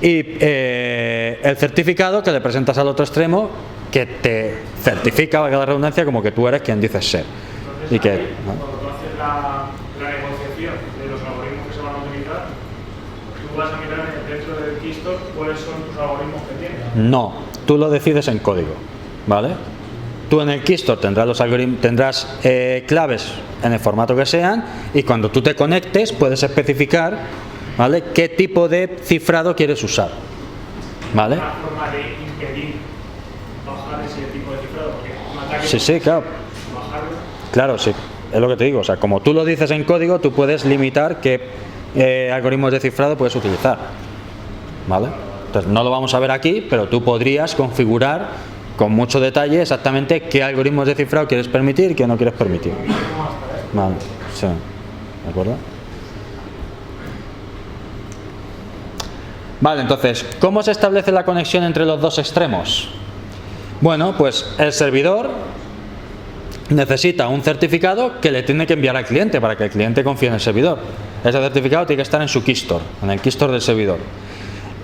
Y el certificado que le presentas al otro extremo, que te certifica, valga la redundancia, como que tú eres quien dices ser. Entonces, y que, ahí, cuando tú haces la negociación de los algoritmos que se van a utilizar, tú vas a mirar dentro del keystore cuáles son tus algoritmos que tienes. No, tú lo decides en código, ¿vale? Tú en el keystore tendrás los algoritmos, tendrás claves en el formato que sean, y cuando tú te conectes puedes especificar, ¿vale?, qué tipo de cifrado quieres usar, ¿vale? Una forma de impedir bajar ese tipo de cifrado, porque un ataque Sí, claro. bajarlo. Claro, sí, es lo que te digo. O sea, como tú lo dices en código, tú puedes limitar qué algoritmos de cifrado puedes utilizar, ¿vale? Entonces, no lo vamos a ver aquí, pero tú podrías configurar con mucho detalle exactamente qué algoritmos de cifrado quieres permitir y qué no quieres permitir. Vale, sí, ¿de acuerdo? Vale, entonces, ¿cómo se establece la conexión entre los dos extremos? Bueno, pues el servidor necesita un certificado que le tiene que enviar al cliente para que el cliente confíe en el servidor. Ese certificado tiene que estar en su key store, en el key store del servidor.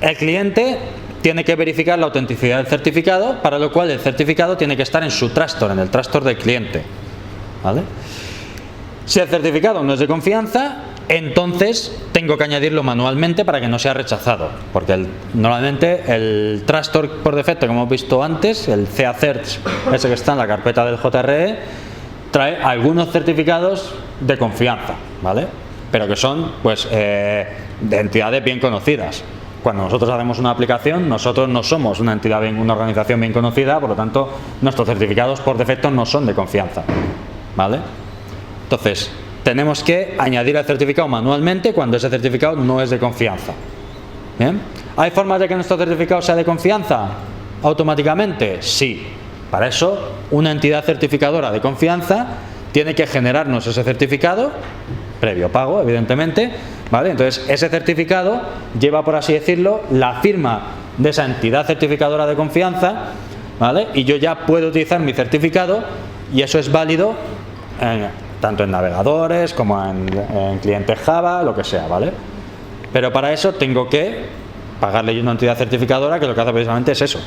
El cliente tiene que verificar la autenticidad del certificado, para lo cual el certificado tiene que estar en su trust store, en el trust store del cliente, ¿vale? Si el certificado no es de confianza, entonces tengo que añadirlo manualmente para que no sea rechazado, porque normalmente el trust store por defecto, como hemos visto antes, el CA-Certs, ese que está en la carpeta del JRE, trae algunos certificados de confianza, ¿vale? Pero que son pues de entidades bien conocidas. Cuando nosotros hacemos una aplicación, nosotros no somos una entidad una organización bien conocida, por lo tanto nuestros certificados por defecto no son de confianza, ¿vale? Entonces tenemos que añadir el certificado manualmente cuando ese certificado no es de confianza. ¿Bien? ¿Hay formas de que nuestro certificado sea de confianza automáticamente? Sí. Para eso, una entidad certificadora de confianza tiene que generarnos ese certificado, previo pago, evidentemente, ¿vale? Entonces, ese certificado lleva, por así decirlo, la firma de esa entidad certificadora de confianza, ¿vale? Y yo ya puedo utilizar mi certificado y eso es válido tanto en navegadores como en clientes Java, lo que sea, ¿vale? Pero para eso tengo que pagarle una entidad certificadora que lo que hace precisamente es eso,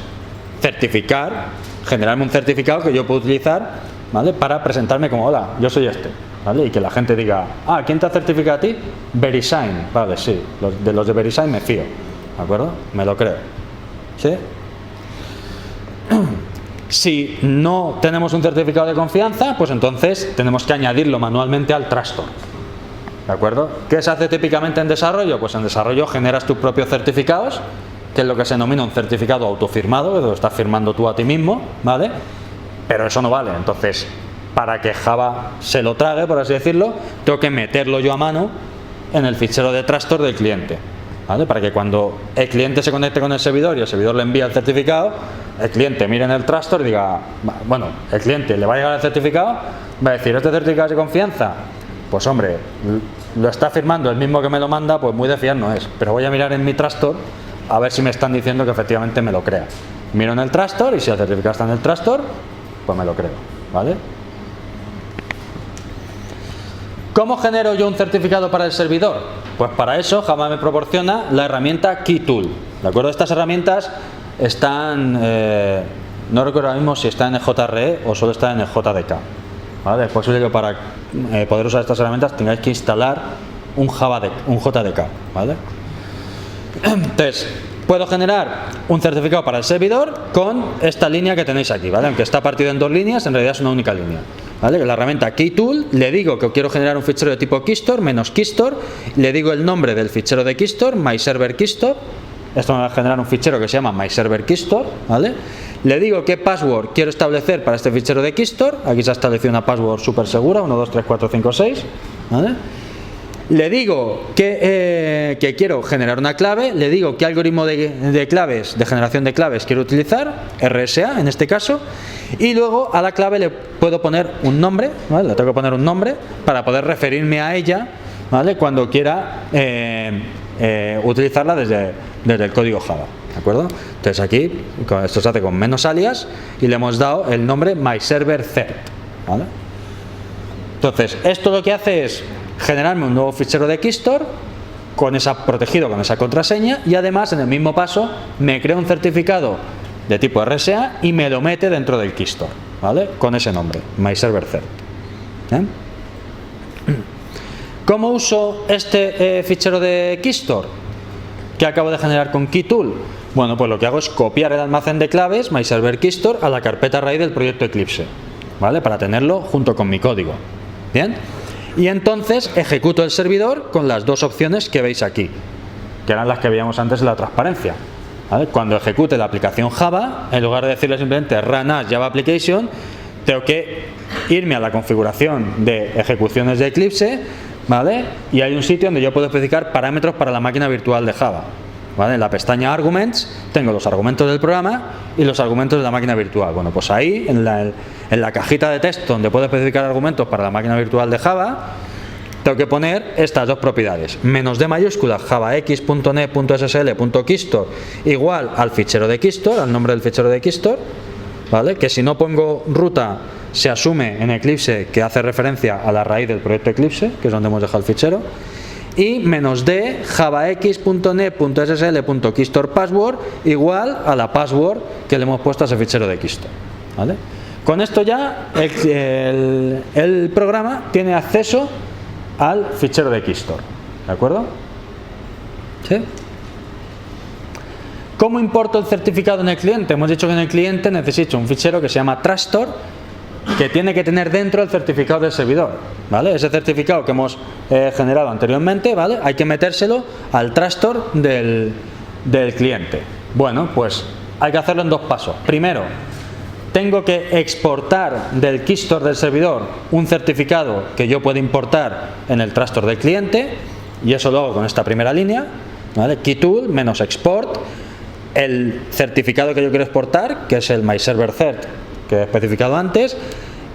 certificar, generarme un certificado que yo puedo utilizar, ¿vale? Para presentarme como, hola, yo soy este, ¿vale? Y que la gente diga, ah, ¿quién te ha certificado a ti? VeriSign, vale, sí, los de VeriSign me fío, ¿de acuerdo? Me lo creo, ¿sí? Si no tenemos un certificado de confianza, pues entonces tenemos que añadirlo manualmente al trust store, ¿de acuerdo? ¿Qué se hace típicamente en desarrollo? Pues en desarrollo generas tus propios certificados, que es lo que se denomina un certificado autofirmado, que lo estás firmando tú a ti mismo, ¿vale? Pero eso no vale. Entonces, para que Java se lo trague, por así decirlo, tengo que meterlo yo a mano en el fichero de trust store del cliente, ¿vale? Para que cuando el cliente se conecte con el servidor y el servidor le envía el certificado, el cliente mire en el trust store y diga, bueno, el cliente le va a llegar el certificado, va a decir, ¿este certificado es de confianza? Pues hombre, lo está firmando el mismo que me lo manda, pues muy de fiar no es, pero voy a mirar en mi trust store a ver si me están diciendo que efectivamente me lo crea. Miro en el trust store y si el certificado está en el trust store, pues me lo creo, ¿vale? ¿Cómo genero yo un certificado para el servidor? Pues para eso Java me proporciona la herramienta KeyTool, ¿de acuerdo? Estas herramientas están, no recuerdo ahora mismo si está en el JRE o solo está en el JDK, ¿vale? Es posible que para poder usar estas herramientas tengáis que instalar un JDK, ¿vale? Entonces, puedo generar un certificado para el servidor con esta línea que tenéis aquí, ¿vale? Aunque está partido en dos líneas, en realidad es una única línea, ¿vale? La herramienta KeyTool, le digo que quiero generar un fichero de tipo keystore, menos keystore, le digo el nombre del fichero de keystore, myServerKeystore. Esto me va a generar un fichero que se llama myServerKeystore, ¿vale? Le digo qué password quiero establecer para este fichero de keystore. Aquí se ha establecido una password súper segura, 1, 2, 3, 4, 5, 6, ¿vale? Le digo que quiero generar una clave, le digo qué algoritmo de claves, de generación de claves quiero utilizar, RSA en este caso, y luego a la clave le puedo poner un nombre, ¿vale? Le tengo que poner un nombre para poder referirme a ella, ¿vale? Cuando quiera utilizarla desde el código Java, ¿de acuerdo? Entonces aquí, esto se hace con menos alias y le hemos dado el nombre myServerCert, ¿vale? Entonces, esto lo que hace es generarme un nuevo fichero de keystore protegido con esa contraseña y además en el mismo paso me crea un certificado de tipo RSA y me lo mete dentro del keystore, ¿vale? Con ese nombre, myServerCert. ¿Bien? ¿Cómo uso este fichero de keystore que acabo de generar con KeyTool? Bueno, pues lo que hago es copiar el almacén de claves myServerKeystore a la carpeta raíz del proyecto Eclipse, ¿vale? Para tenerlo junto con mi código. ¿Bien? Y entonces ejecuto el servidor con las dos opciones que veis aquí, que eran las que veíamos antes en la transparencia, ¿vale? Cuando ejecute la aplicación Java, en lugar de decirle simplemente run as Java Application, tengo que irme a la configuración de ejecuciones de Eclipse, ¿vale? Y hay un sitio donde yo puedo especificar parámetros para la máquina virtual de Java, ¿vale? En la pestaña Arguments tengo los argumentos del programa y los argumentos de la máquina virtual. Bueno, pues ahí en la cajita de texto donde puedo especificar argumentos para la máquina virtual de Java, tengo que poner estas dos propiedades: -d mayúscula javax.net.ssl.keystore igual al fichero de keystore, al nombre del fichero de keystore, ¿vale? Que si no pongo ruta se asume en Eclipse que hace referencia a la raíz del proyecto Eclipse, que es donde hemos dejado el fichero, y -d javax.net.ssl.keystore password igual a la password que le hemos puesto a ese fichero de Keystore, ¿vale? Con esto ya el programa tiene acceso al fichero de Keystore, ¿de acuerdo? ¿Sí? ¿Cómo importo el certificado en el cliente? Hemos dicho que en el cliente necesito un fichero que se llama Trustor, que tiene que tener dentro el certificado del servidor, ¿vale? Ese certificado que hemos generado anteriormente, ¿vale? Hay que metérselo al Trustor del cliente. Bueno, pues hay que hacerlo en dos pasos. Primero, tengo que exportar del Keystore del servidor un certificado que yo puedo importar en el Trustor del cliente, y eso lo hago con esta primera línea, ¿vale? Keytool -export, el certificado que yo quiero exportar, que es el myServerCert que he especificado antes,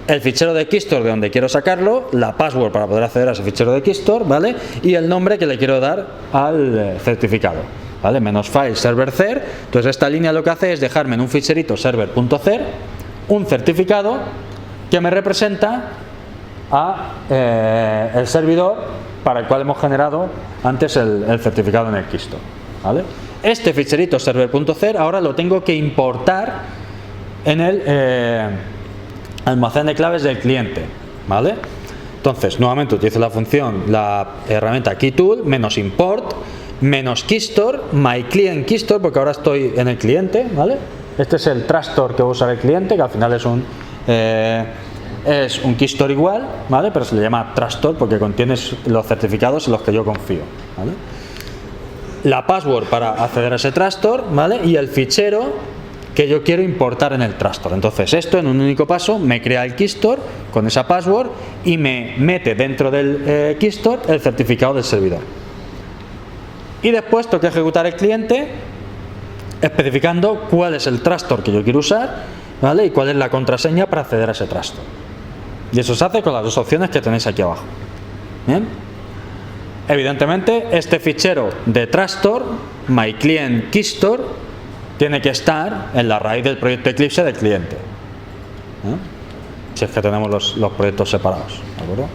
el fichero de Keystore de donde quiero sacarlo, la password para poder acceder a ese fichero de Keystore, ¿vale? Y el nombre que le quiero dar al certificado, ¿vale? -file server-cert. Entonces esta línea lo que hace es dejarme en un ficherito server.cert un certificado que me representa a el servidor para el cual hemos generado antes el certificado en el Keystore, ¿vale? Este ficherito server.cert ahora lo tengo que importar en el almacén de claves del cliente, ¿vale? Entonces, nuevamente utilizo la herramienta Keytool -import -keystore myClientKeystore, porque ahora estoy en el cliente, ¿vale? Este es el Trustor que va a usar el cliente, que al final es un Keystore igual, ¿vale? Pero se le llama Trustor porque contiene los certificados en los que yo confío, ¿vale? La password para acceder a ese Trustor, ¿vale? Y el fichero que yo quiero importar en el Trustor. Entonces esto en un único paso me crea el Keystore con esa password y me mete dentro del Keystore el certificado del servidor. Y después tengo que ejecutar el cliente especificando cuál es el Trustor que yo quiero usar, ¿vale? Y cuál es la contraseña para acceder a ese Trustor. Y eso se hace con las dos opciones que tenéis aquí abajo. ¿Bien? Evidentemente este fichero de Trustor, myClientKeystore, tiene que estar en la raíz del proyecto Eclipse del cliente, ¿eh? Si es que tenemos los proyectos separados, ¿de acuerdo?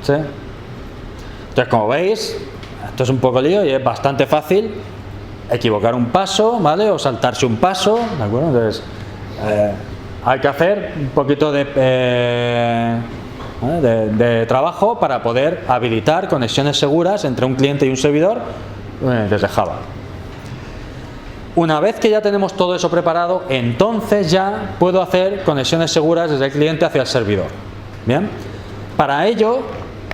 ¿Sí? Entonces, como veis, esto es un poco lío y es bastante fácil equivocar un paso, ¿vale? O saltarse un paso, ¿de acuerdo? Entonces, hay que hacer un poquito de trabajo para poder habilitar conexiones seguras entre un cliente y un servidor desde Java. Una vez que ya tenemos todo eso preparado, entonces ya puedo hacer conexiones seguras desde el cliente hacia el servidor. Bien, para ello,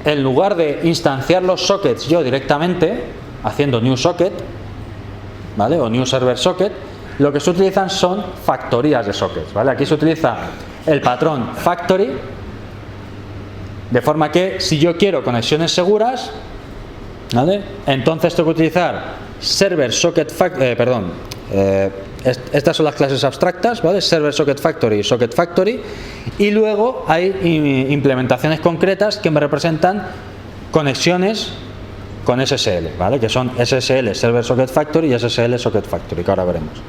en lugar de instanciar los sockets yo directamente haciendo new socket, ¿vale? O new server socket, lo que se utilizan son factorías de sockets, ¿vale? Aquí se utiliza el patrón factory, de forma que si yo quiero conexiones seguras, ¿vale? Entonces tengo que utilizar server socket estas son las clases abstractas, ¿vale? Server socket factory y socket factory, y luego hay implementaciones concretas que me representan conexiones con SSL, ¿vale? Que son SSL server socket factory y SSL socket factory, que ahora veremos,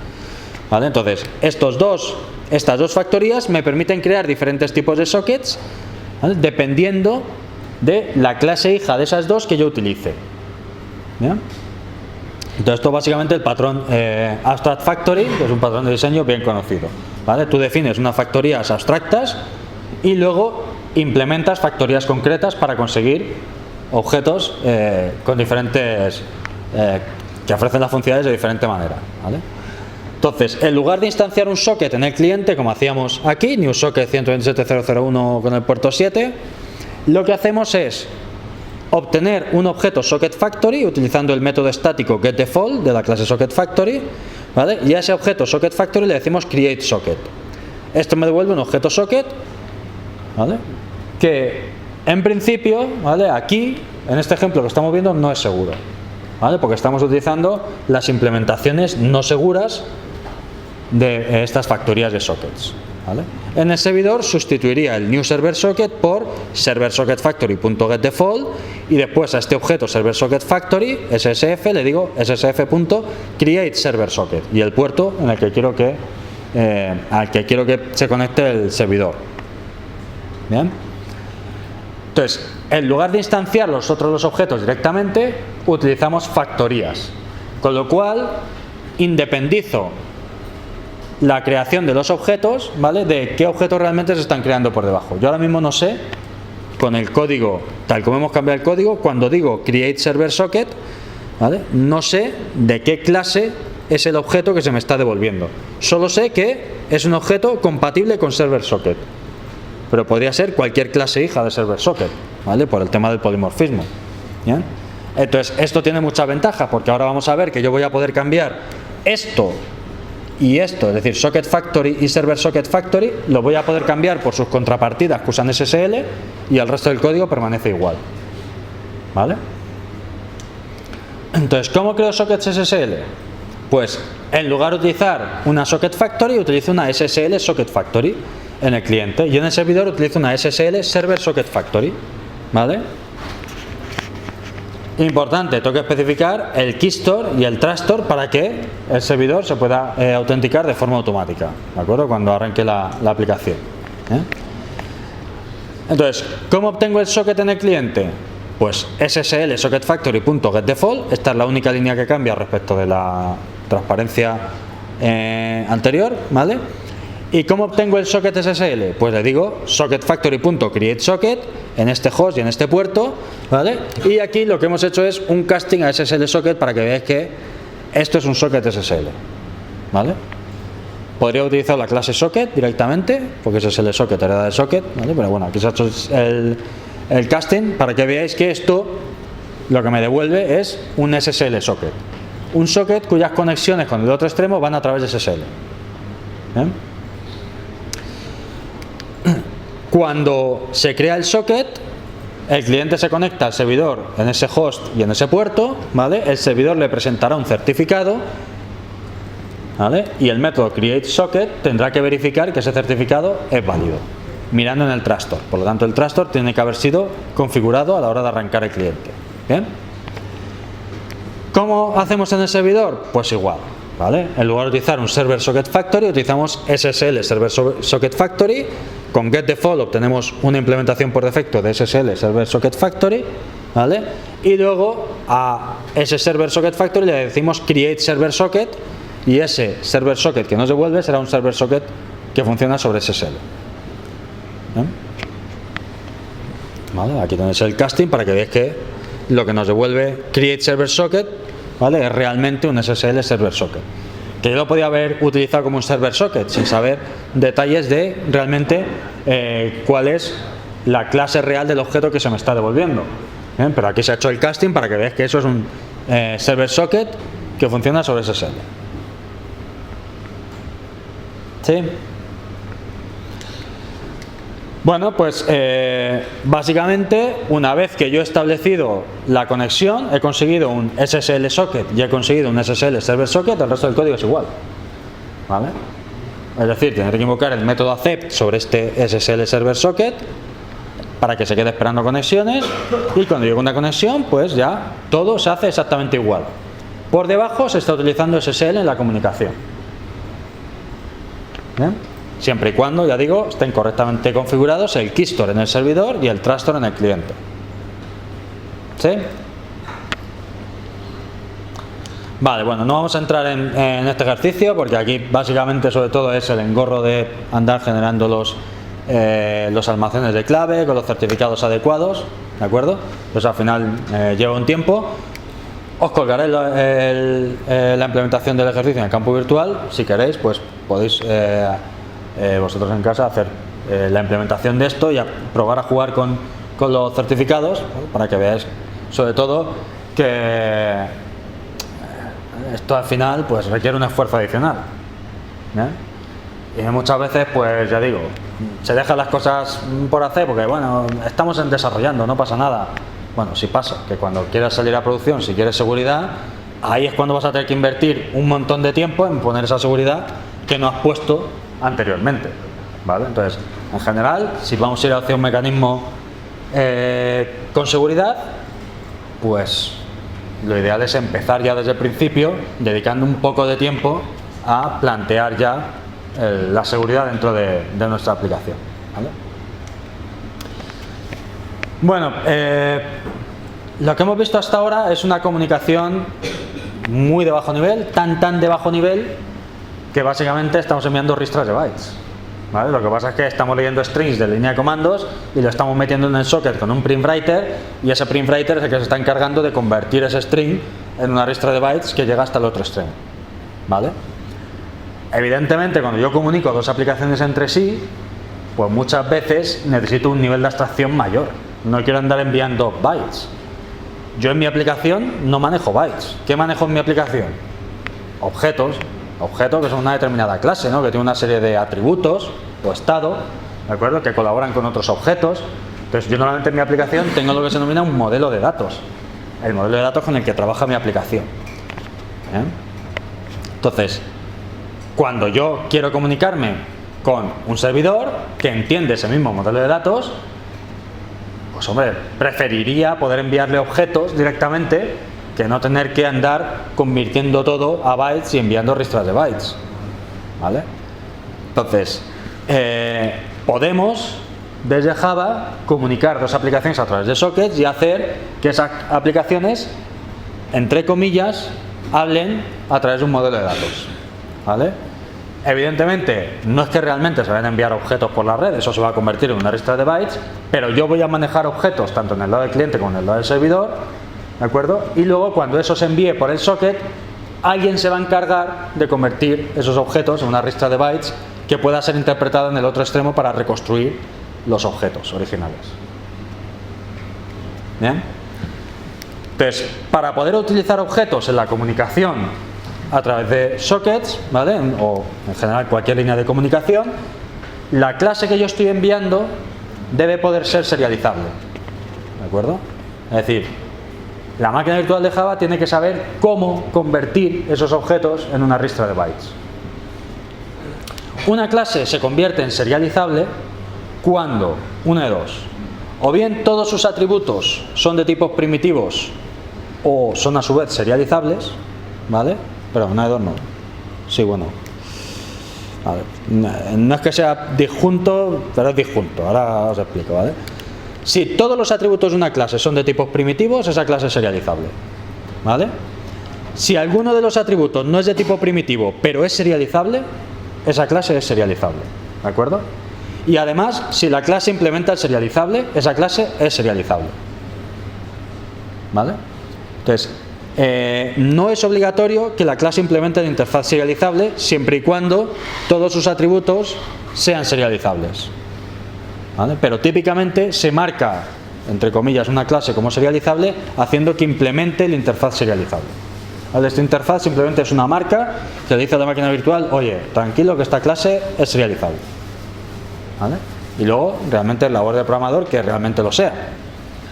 ¿vale? Entonces estas dos factorías me permiten crear diferentes tipos de sockets, ¿vale? Dependiendo de la clase hija de esas dos que yo utilice. ¿Bien? Entonces esto básicamente el patrón Abstract Factory, que es un patrón de diseño bien conocido, ¿vale? Tú defines unas factorías abstractas y luego implementas factorías concretas para conseguir objetos con diferentes que ofrecen las funcionalidades de diferente manera, ¿vale? Entonces, en lugar de instanciar un socket en el cliente, como hacíamos aquí, new socket 127.0.0.1 con el puerto 7, lo que hacemos es obtener un objeto socket factory utilizando el método estático getDefault de la clase socket factory, ¿vale? Y a ese objeto socket factory le decimos create socket. Esto me devuelve un objeto socket, ¿vale? Que en principio, ¿vale? Aquí, en este ejemplo que estamos viendo, no es seguro, ¿vale? Porque estamos utilizando las implementaciones no seguras de estas factorías de sockets, ¿vale? En el servidor sustituiría el new server socket por server socket factory.getDefault y después a este objeto server socket factory SSF le digo ssf.createServerSocket y el puerto en el que quiero que al que quiero que se conecte el servidor. Bien. Entonces, en lugar de instanciar los objetos directamente, utilizamos factorías, con lo cual independizo la creación de los objetos, ¿vale? De qué objetos realmente se están creando por debajo. Yo ahora mismo no sé, con el código, tal como hemos cambiado el código, cuando digo create server socket, ¿vale? No sé de qué clase es el objeto que se me está devolviendo. Solo sé que es un objeto compatible con server socket, pero podría ser cualquier clase hija de server socket, ¿vale? Por el tema del polimorfismo. ¿Bien? Entonces, esto tiene muchas ventajas, porque ahora vamos a ver que yo voy a poder cambiar esto y esto, es decir, Socket Factory y Server Socket Factory, lo voy a poder cambiar por sus contrapartidas que usan SSL y el resto del código permanece igual. ¿Vale? Entonces, ¿cómo creo sockets SSL? Pues en lugar de utilizar una Socket Factory, utilizo una SSL Socket Factory en el cliente y en el servidor utilizo una SSL Server Socket Factory. ¿Vale? Importante, tengo que especificar el keystore y el trustor para que el servidor se pueda autenticar de forma automática, ¿de acuerdo? Cuando arranque la aplicación. Entonces, ¿cómo obtengo el socket en el cliente? Pues SSL Socket Factory.getDefault, esta es la única línea que cambia respecto de la transparencia anterior, ¿vale? ¿Y cómo obtengo el socket SSL? Pues le digo Socket Factory.createSocket en este host y en este puerto, ¿vale? Y aquí lo que hemos hecho es un casting a SSL Socket para que veáis que esto es un socket SSL, ¿vale? Podría utilizar la clase Socket directamente, porque SSL Socket hereda de Socket, ¿vale? Pero bueno, aquí se ha hecho el casting para que veáis que esto lo que me devuelve es un SSL Socket. Un socket cuyas conexiones con el otro extremo van a través de SSL. ¿Bien? Cuando se crea el socket, el cliente se conecta al servidor en ese host y en ese puerto, ¿vale? El servidor le presentará un certificado, ¿vale? Y el método createSocket tendrá que verificar que ese certificado es válido, mirando en el trustor. Por lo tanto, el trustor tiene que haber sido configurado a la hora de arrancar el cliente. ¿Bien? ¿Cómo hacemos en el servidor? Pues igual, ¿vale? En lugar de utilizar un Server Socket Factory, utilizamos SSL Server Socket Factory. Con getDefault obtenemos una implementación por defecto de SSL Server Socket Factory, ¿vale? Y luego a ese Server Socket Factory le decimos Create Server Socket y ese Server Socket que nos devuelve será un Server Socket que funciona sobre SSL. ¿Bien? ¿Vale? Aquí tenéis el casting para que veáis que lo que nos devuelve Create Server Socket, ¿vale? Es realmente un SSL Server Socket. Que yo lo podía haber utilizado como un server socket sin saber detalles de realmente cuál es la clase real del objeto que se me está devolviendo. ¿Bien? Pero aquí se ha hecho el casting para que veáis que eso es un server socket que funciona sobre SSL. ¿Sí? Bueno, pues básicamente una vez que yo he establecido la conexión, he conseguido un SSL socket y he conseguido un SSL server socket, el resto del código es igual, ¿vale? Es decir, tendré que invocar el método accept sobre este SSL server socket para que se quede esperando conexiones y cuando llegue una conexión, pues ya todo se hace exactamente igual. Por debajo se está utilizando SSL en la comunicación. ¿Bien? Siempre y cuando, ya digo, estén correctamente configurados el keystore en el servidor y el trustor en el cliente. ¿Sí? Vale, bueno, no vamos a entrar en este ejercicio porque aquí básicamente sobre todo es el engorro de andar generando los almacenes de clave con los certificados adecuados, ¿de acuerdo? Pues al final lleva un tiempo. Os colgaré la implementación del ejercicio en el campo virtual. Si queréis, pues podéis vosotros en casa hacer la implementación de esto y probar a jugar con los certificados, ¿vale? Para que veáis sobre todo que esto al final pues requiere un esfuerzo adicional, ¿eh? Y muchas veces pues ya digo, se dejan las cosas por hacer porque bueno, estamos desarrollando, no pasa nada. Bueno, sí pasa, que cuando quieras salir a producción, si quieres seguridad, ahí es cuando vas a tener que invertir un montón de tiempo en poner esa seguridad que no has puesto anteriormente. ¿vale? Entonces, en general, si vamos a ir hacia un mecanismo con seguridad, pues lo ideal es empezar ya desde el principio, dedicando un poco de tiempo a plantear ya la seguridad dentro de nuestra aplicación, ¿vale? Bueno, lo que hemos visto hasta ahora es una comunicación muy de bajo nivel, tan de bajo nivel que básicamente estamos enviando ristras de bytes, ¿vale? Lo que pasa es que estamos leyendo strings de línea de comandos y lo estamos metiendo en el socket con un print writer, y ese print writer es el que se está encargando de convertir ese string en una ristra de bytes que llega hasta el otro extremo, ¿vale? Evidentemente, cuando yo comunico dos aplicaciones entre sí, pues muchas veces necesito un nivel de abstracción mayor. No quiero andar enviando bytes. Yo en mi aplicación no manejo bytes. ¿Qué manejo en mi aplicación? Objetos que son una determinada clase, ¿no? Que tiene una serie de atributos o estado, ¿de acuerdo? Que colaboran con otros objetos. Entonces yo normalmente en mi aplicación tengo lo que se denomina un modelo de datos, el modelo de datos con el que trabaja mi aplicación. Entonces, cuando yo quiero comunicarme con un servidor que entiende ese mismo modelo de datos, pues hombre, preferiría poder enviarle objetos directamente que no tener que andar convirtiendo todo a bytes y enviando ristras de bytes, ¿vale? Entonces, podemos desde Java comunicar dos aplicaciones a través de sockets y hacer que esas aplicaciones, entre comillas, hablen a través de un modelo de datos, ¿vale? Evidentemente, no es que realmente se vayan a enviar objetos por la red, eso se va a convertir en una ristra de bytes, pero yo voy a manejar objetos tanto en el lado del cliente como en el lado del servidor, ¿de acuerdo? Y luego, cuando eso se envíe por el socket, alguien se va a encargar de convertir esos objetos en una ristra de bytes que pueda ser interpretada en el otro extremo para reconstruir los objetos originales. ¿Bien? Entonces, para poder utilizar objetos en la comunicación a través de sockets, ¿vale? O en general cualquier línea de comunicación, la clase que yo estoy enviando debe poder ser serializable, ¿de acuerdo? Es decir, la máquina virtual de Java tiene que saber cómo convertir esos objetos en una ristra de bytes. Una clase se convierte en serializable cuando, una de dos, o bien todos sus atributos son de tipos primitivos o son a su vez serializables, ¿vale? Pero una de dos no. Sí, bueno. Vale. No es que sea disjunto, pero es disjunto. Ahora os explico, ¿vale? Si todos los atributos de una clase son de tipos primitivos, esa clase es serializable, ¿vale? Si alguno de los atributos no es de tipo primitivo, pero es serializable, esa clase es serializable, ¿de acuerdo? Y además, si la clase implementa el serializable, esa clase es serializable, ¿vale? Entonces, no es obligatorio que la clase implemente la interfaz serializable siempre y cuando todos sus atributos sean serializables, ¿vale? Pero típicamente se marca, entre comillas, una clase como serializable haciendo que implemente la interfaz serializable, ¿vale? Esta interfaz simplemente es una marca que le dice a la máquina virtual: oye, tranquilo que esta clase es serializable, ¿vale? Y luego realmente es labor del programador que realmente lo sea,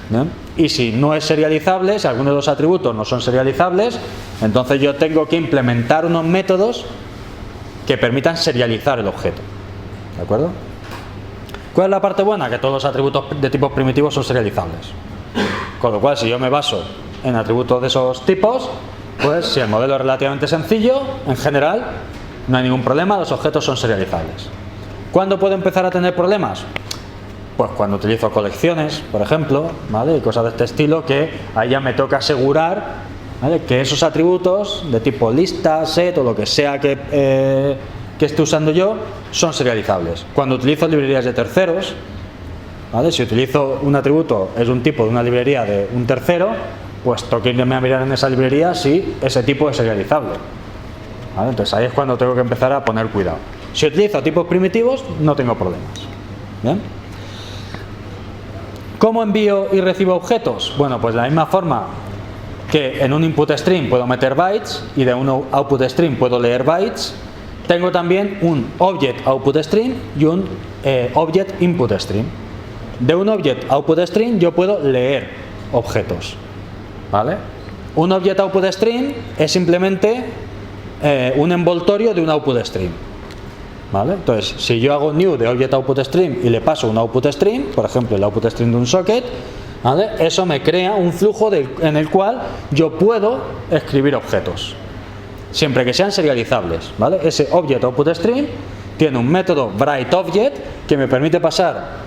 ¿bien? Y si no es serializable, si alguno de los atributos no son serializables, entonces yo tengo que implementar unos métodos que permitan serializar el objeto, ¿de acuerdo? ¿Cuál es la parte buena? Que todos los atributos de tipos primitivos son serializables, con lo cual si yo me baso en atributos de esos tipos, pues si el modelo es relativamente sencillo, en general no hay ningún problema, los objetos son serializables. ¿Cuándo puedo empezar a tener problemas? Pues cuando utilizo colecciones, por ejemplo, ¿vale? Y cosas de este estilo, que ahí ya me toca asegurar, ¿vale?, que esos atributos de tipo lista, set o lo que sea que esté usando yo son serializables. Cuando utilizo librerías de terceros, ¿vale?, si utilizo un atributo es un tipo de una librería de un tercero, pues tengo que irme a mirar en esa librería si ese tipo es serializable, ¿vale? Entonces ahí es cuando tengo que empezar a poner cuidado. Si utilizo tipos primitivos no tengo problemas, ¿bien? ¿Cómo envío y recibo objetos? Bueno, pues de la misma forma que en un input stream puedo meter bytes y de un output stream puedo leer bytes, tengo también un object output stream y un object input stream. De un object output stream yo puedo leer objetos, ¿vale? Un object output stream es simplemente un envoltorio de un output stream, ¿vale? Entonces, si yo hago new de object output stream y le paso un output stream, por ejemplo, el output stream de un socket, ¿vale? Eso me crea un flujo en el cual yo puedo escribir objetos, siempre que sean serializables, ¿vale? Ese object output stream tiene un método writeObject que me permite pasar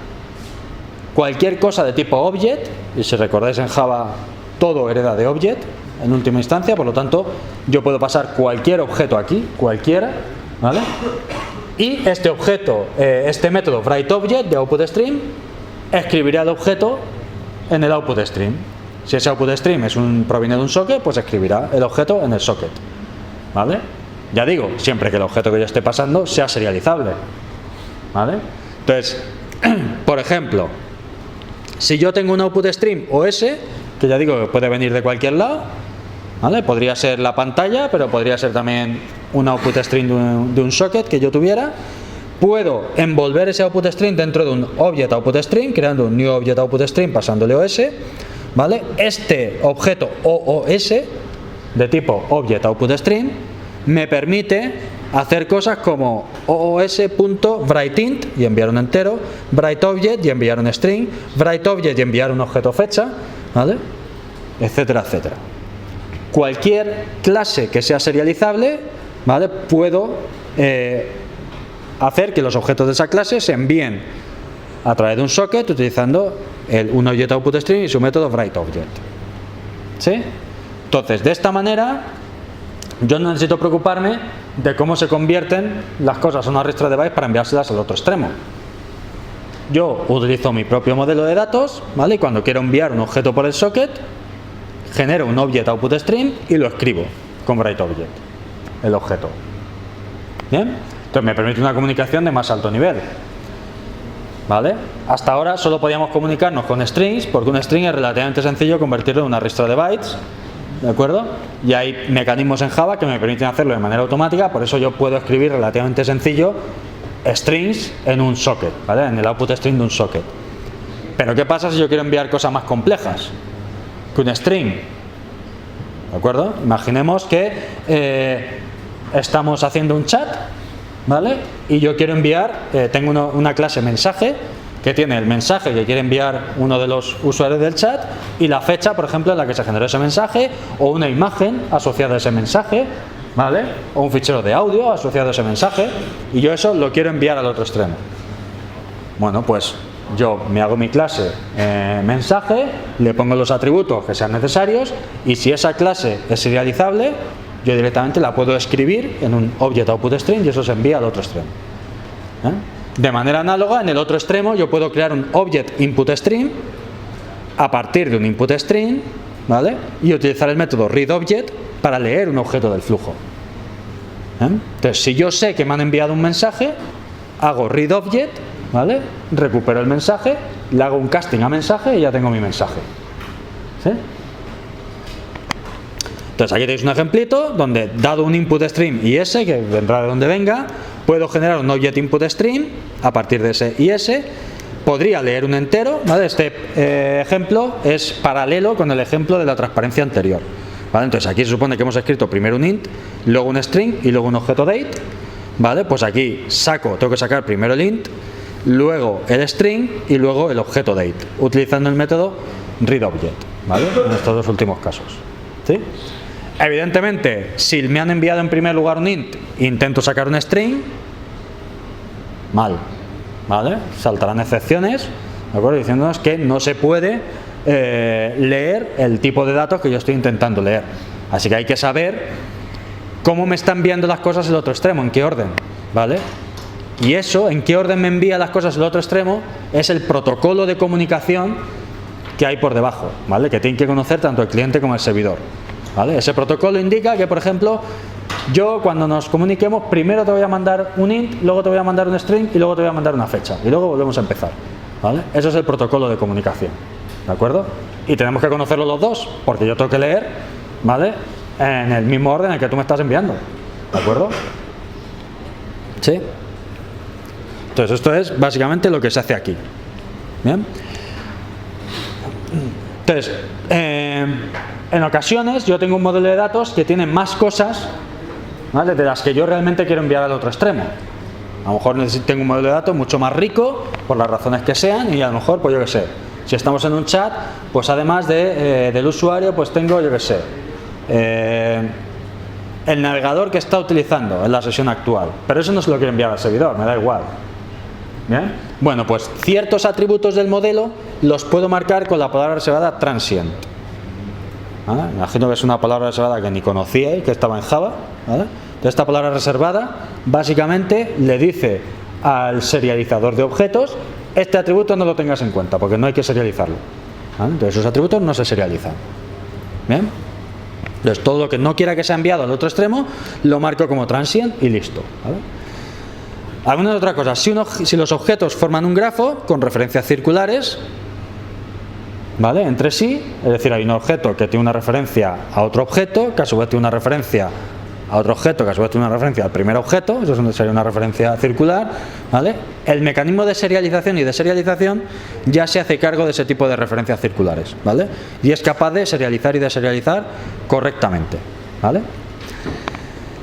cualquier cosa de tipo object, y si recordáis en Java todo hereda de object en última instancia, por lo tanto yo puedo pasar cualquier objeto aquí, cualquiera, ¿vale? Y este objeto, este método writeObject de output stream escribirá el objeto en el output stream. Si ese output stream proviene de un socket, pues escribirá el objeto en el socket, ¿vale? Ya digo, siempre que el objeto que yo esté pasando sea serializable, ¿vale? Entonces, por ejemplo, si yo tengo un output stream OS, que ya digo que puede venir de cualquier lado, ¿vale? Podría ser la pantalla, pero podría ser también un output stream de un socket que yo tuviera. Puedo envolver ese output stream dentro de un object output stream, creando un new object output stream pasándole OS, ¿vale? Este objeto OOS de tipo object output stream me permite hacer cosas como oos.writeInt y enviar un entero, writeObject y enviar un string, writeObject y enviar un objeto fecha, ¿vale? Etcétera, etcétera. Cualquier clase que sea serializable, ¿vale? Puedo hacer que los objetos de esa clase se envíen a través de un socket utilizando un object output stream y su método writeObject. ¿Sí? Entonces, de esta manera yo no necesito preocuparme de cómo se convierten las cosas a una register device para enviárselas al otro extremo. Yo utilizo mi propio modelo de datos, ¿vale? Y cuando quiero enviar un objeto por el socket, genero un object output stream y lo escribo con writeObject, el objeto. ¿Bien? Entonces me permite una comunicación de más alto nivel, ¿vale? Hasta ahora solo podíamos comunicarnos con strings, porque un string es relativamente sencillo convertirlo en una register de bytes, ¿de acuerdo? Y hay mecanismos en Java que me permiten hacerlo de manera automática, por eso yo puedo escribir relativamente sencillo strings en un socket, ¿vale? En el output string de un socket. Pero ¿qué pasa si yo quiero enviar cosas más complejas que un string? ¿De acuerdo? Imaginemos que estamos haciendo un chat, ¿vale? Y yo quiero enviar, tengo una clase mensaje que tiene el mensaje que quiere enviar uno de los usuarios del chat y la fecha, por ejemplo, en la que se generó ese mensaje, o una imagen asociada a ese mensaje, ¿vale? O un fichero de audio asociado a ese mensaje, y yo eso lo quiero enviar al otro extremo. Bueno, pues yo me hago mi clase mensaje, le pongo los atributos que sean necesarios, y si esa clase es serializable, yo directamente la puedo escribir en un object output string y eso se envía al otro extremo. De manera análoga, en el otro extremo yo puedo crear un object input stream a partir de un input string, ¿vale? Y utilizar el método readObject para leer un objeto del flujo. Entonces, si yo sé que me han enviado un mensaje, hago readObject, ¿vale? Recupero el mensaje, le hago un casting a mensaje y ya tengo mi mensaje. ¿Sí? Entonces aquí tenéis un ejemplito donde, dado un input stream IS, que vendrá de donde venga, puedo generar un object input stream a partir de ese IS, podría leer un entero, ¿vale? Este ejemplo es paralelo con el ejemplo de la transparencia anterior, ¿vale? Entonces aquí se supone que hemos escrito primero un int, luego un string y luego un objeto date, ¿vale? Pues aquí tengo que sacar primero el int, luego el string y luego el objeto date, utilizando el método readObject, ¿vale? En estos dos últimos casos, ¿sí? Evidentemente, si me han enviado en primer lugar un int, intento sacar un string, mal, ¿vale? Saltarán excepciones, ¿de acuerdo? Diciéndonos que no se puede leer el tipo de datos que yo estoy intentando leer. Así que hay que saber cómo me están enviando las cosas el otro extremo, en qué orden, ¿vale? Y eso, en qué orden me envía las cosas el otro extremo, es el protocolo de comunicación que hay por debajo, ¿vale? Que tiene que conocer tanto el cliente como el servidor, ¿vale? Ese protocolo indica que, por ejemplo, yo cuando nos comuniquemos, primero te voy a mandar un int, luego te voy a mandar un string y luego te voy a mandar una fecha y luego volvemos a empezar, ¿vale? Eso es el protocolo de comunicación, ¿de acuerdo? Y tenemos que conocerlo los dos, porque yo tengo que leer, ¿vale? En el mismo orden en el que tú me estás enviando, ¿de acuerdo? ¿Sí? Entonces esto es básicamente lo que se hace aquí. ¿Bien? Entonces, en ocasiones yo tengo un modelo de datos que tiene más cosas, ¿vale? De las que yo realmente quiero enviar al otro extremo, A lo mejor tengo un modelo de datos mucho más rico, por las razones que sean, y a lo mejor, pues yo qué sé, si estamos en un chat, pues además del usuario, pues tengo, yo qué sé, el navegador que está utilizando en la sesión actual. Pero eso no se lo quiero enviar al servidor, me da igual. ¿Bien? Bueno, pues ciertos atributos del modelo los puedo marcar con la palabra reservada transient. ¿Vale? Imagino que es una palabra reservada que ni conocíais, que estaba en Java. ¿Vale? Entonces, esta palabra reservada básicamente le dice al serializador de objetos: este atributo no lo tengas en cuenta porque no hay que serializarlo. ¿Vale? Entonces, esos atributos no se serializan. ¿Bien? Entonces, todo lo que no quiera que sea enviado al otro extremo lo marco como transient y listo. ¿Vale? Algunas otras cosas: si los objetos forman un grafo con referencias circulares, ¿vale?, entre sí, es decir, hay un objeto que tiene una referencia a otro objeto, que a su vez tiene una referencia a otro objeto, que a su vez tiene una referencia al primer objeto, eso sería una referencia circular, ¿vale? El mecanismo de serialización y deserialización ya se hace cargo de ese tipo de referencias circulares, ¿vale? Y es capaz de serializar y deserializar correctamente, ¿vale?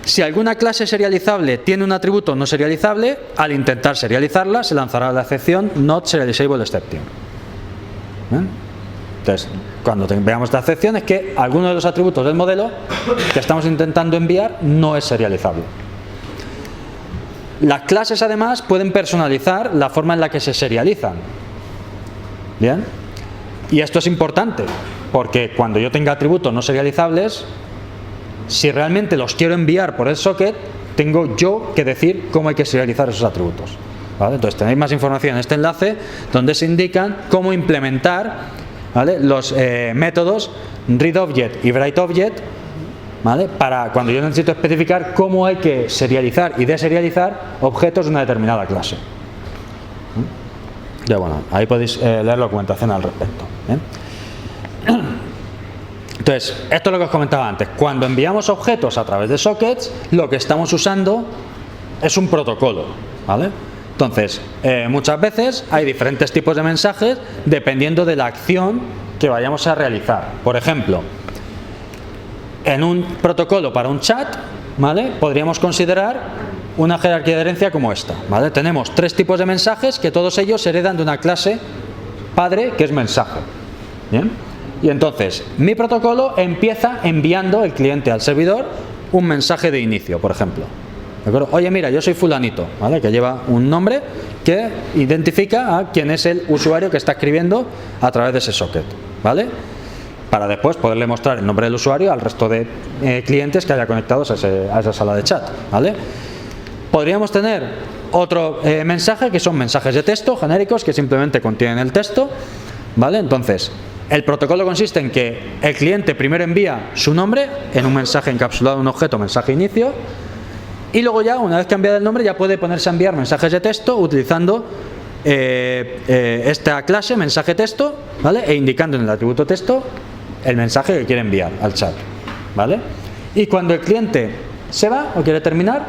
Si alguna clase serializable tiene un atributo no serializable, al intentar serializarla se lanzará la excepción not serializable exception. ¿Bien? Entonces, cuando veamos esta excepción es que alguno de los atributos del modelo que estamos intentando enviar no es serializable. Las clases además pueden personalizar la forma en la que se serializan. ¿Bien? Y esto es importante porque cuando yo tenga atributos no serializables, si realmente los quiero enviar por el socket, tengo yo que decir cómo hay que serializar esos atributos. ¿Vale? Entonces tenéis más información en este enlace donde se indican cómo implementar, ¿vale?, los métodos readObject y writeObject, ¿vale?, para cuando yo necesito especificar cómo hay que serializar y deserializar objetos de una determinada clase. Ya, bueno, ahí podéis leer la documentación al respecto. ¿Bien? Entonces, esto es lo que os comentaba antes. Cuando enviamos objetos a través de sockets, lo que estamos usando es un protocolo, ¿vale? Entonces, muchas veces hay diferentes tipos de mensajes dependiendo de la acción que vayamos a realizar. Por ejemplo, en un protocolo para un chat, ¿vale?, podríamos considerar una jerarquía de herencia como esta, ¿vale? Tenemos 3 tipos de mensajes que todos ellos heredan de una clase padre que es mensaje. ¿Bien? Y entonces, mi protocolo empieza enviando el cliente al servidor un mensaje de inicio, por ejemplo. ¿De acuerdo? Oye, mira, yo soy fulanito, ¿vale?, que lleva un nombre que identifica a quién es el usuario que está escribiendo a través de ese socket, ¿vale? Para después poderle mostrar el nombre del usuario al resto de clientes que haya conectados a esa sala de chat, ¿vale? Podríamos tener otro mensaje que son mensajes de texto genéricos que simplemente contienen el texto, ¿vale? Entonces, el protocolo consiste en que el cliente primero envía su nombre en un mensaje encapsulado en un objeto mensaje inicio, y luego ya, una vez cambiado el nombre, ya puede ponerse a enviar mensajes de texto utilizando esta clase mensaje texto, ¿vale?, e indicando en el atributo texto el mensaje que quiere enviar al chat, ¿vale? Y cuando el cliente se va o quiere terminar,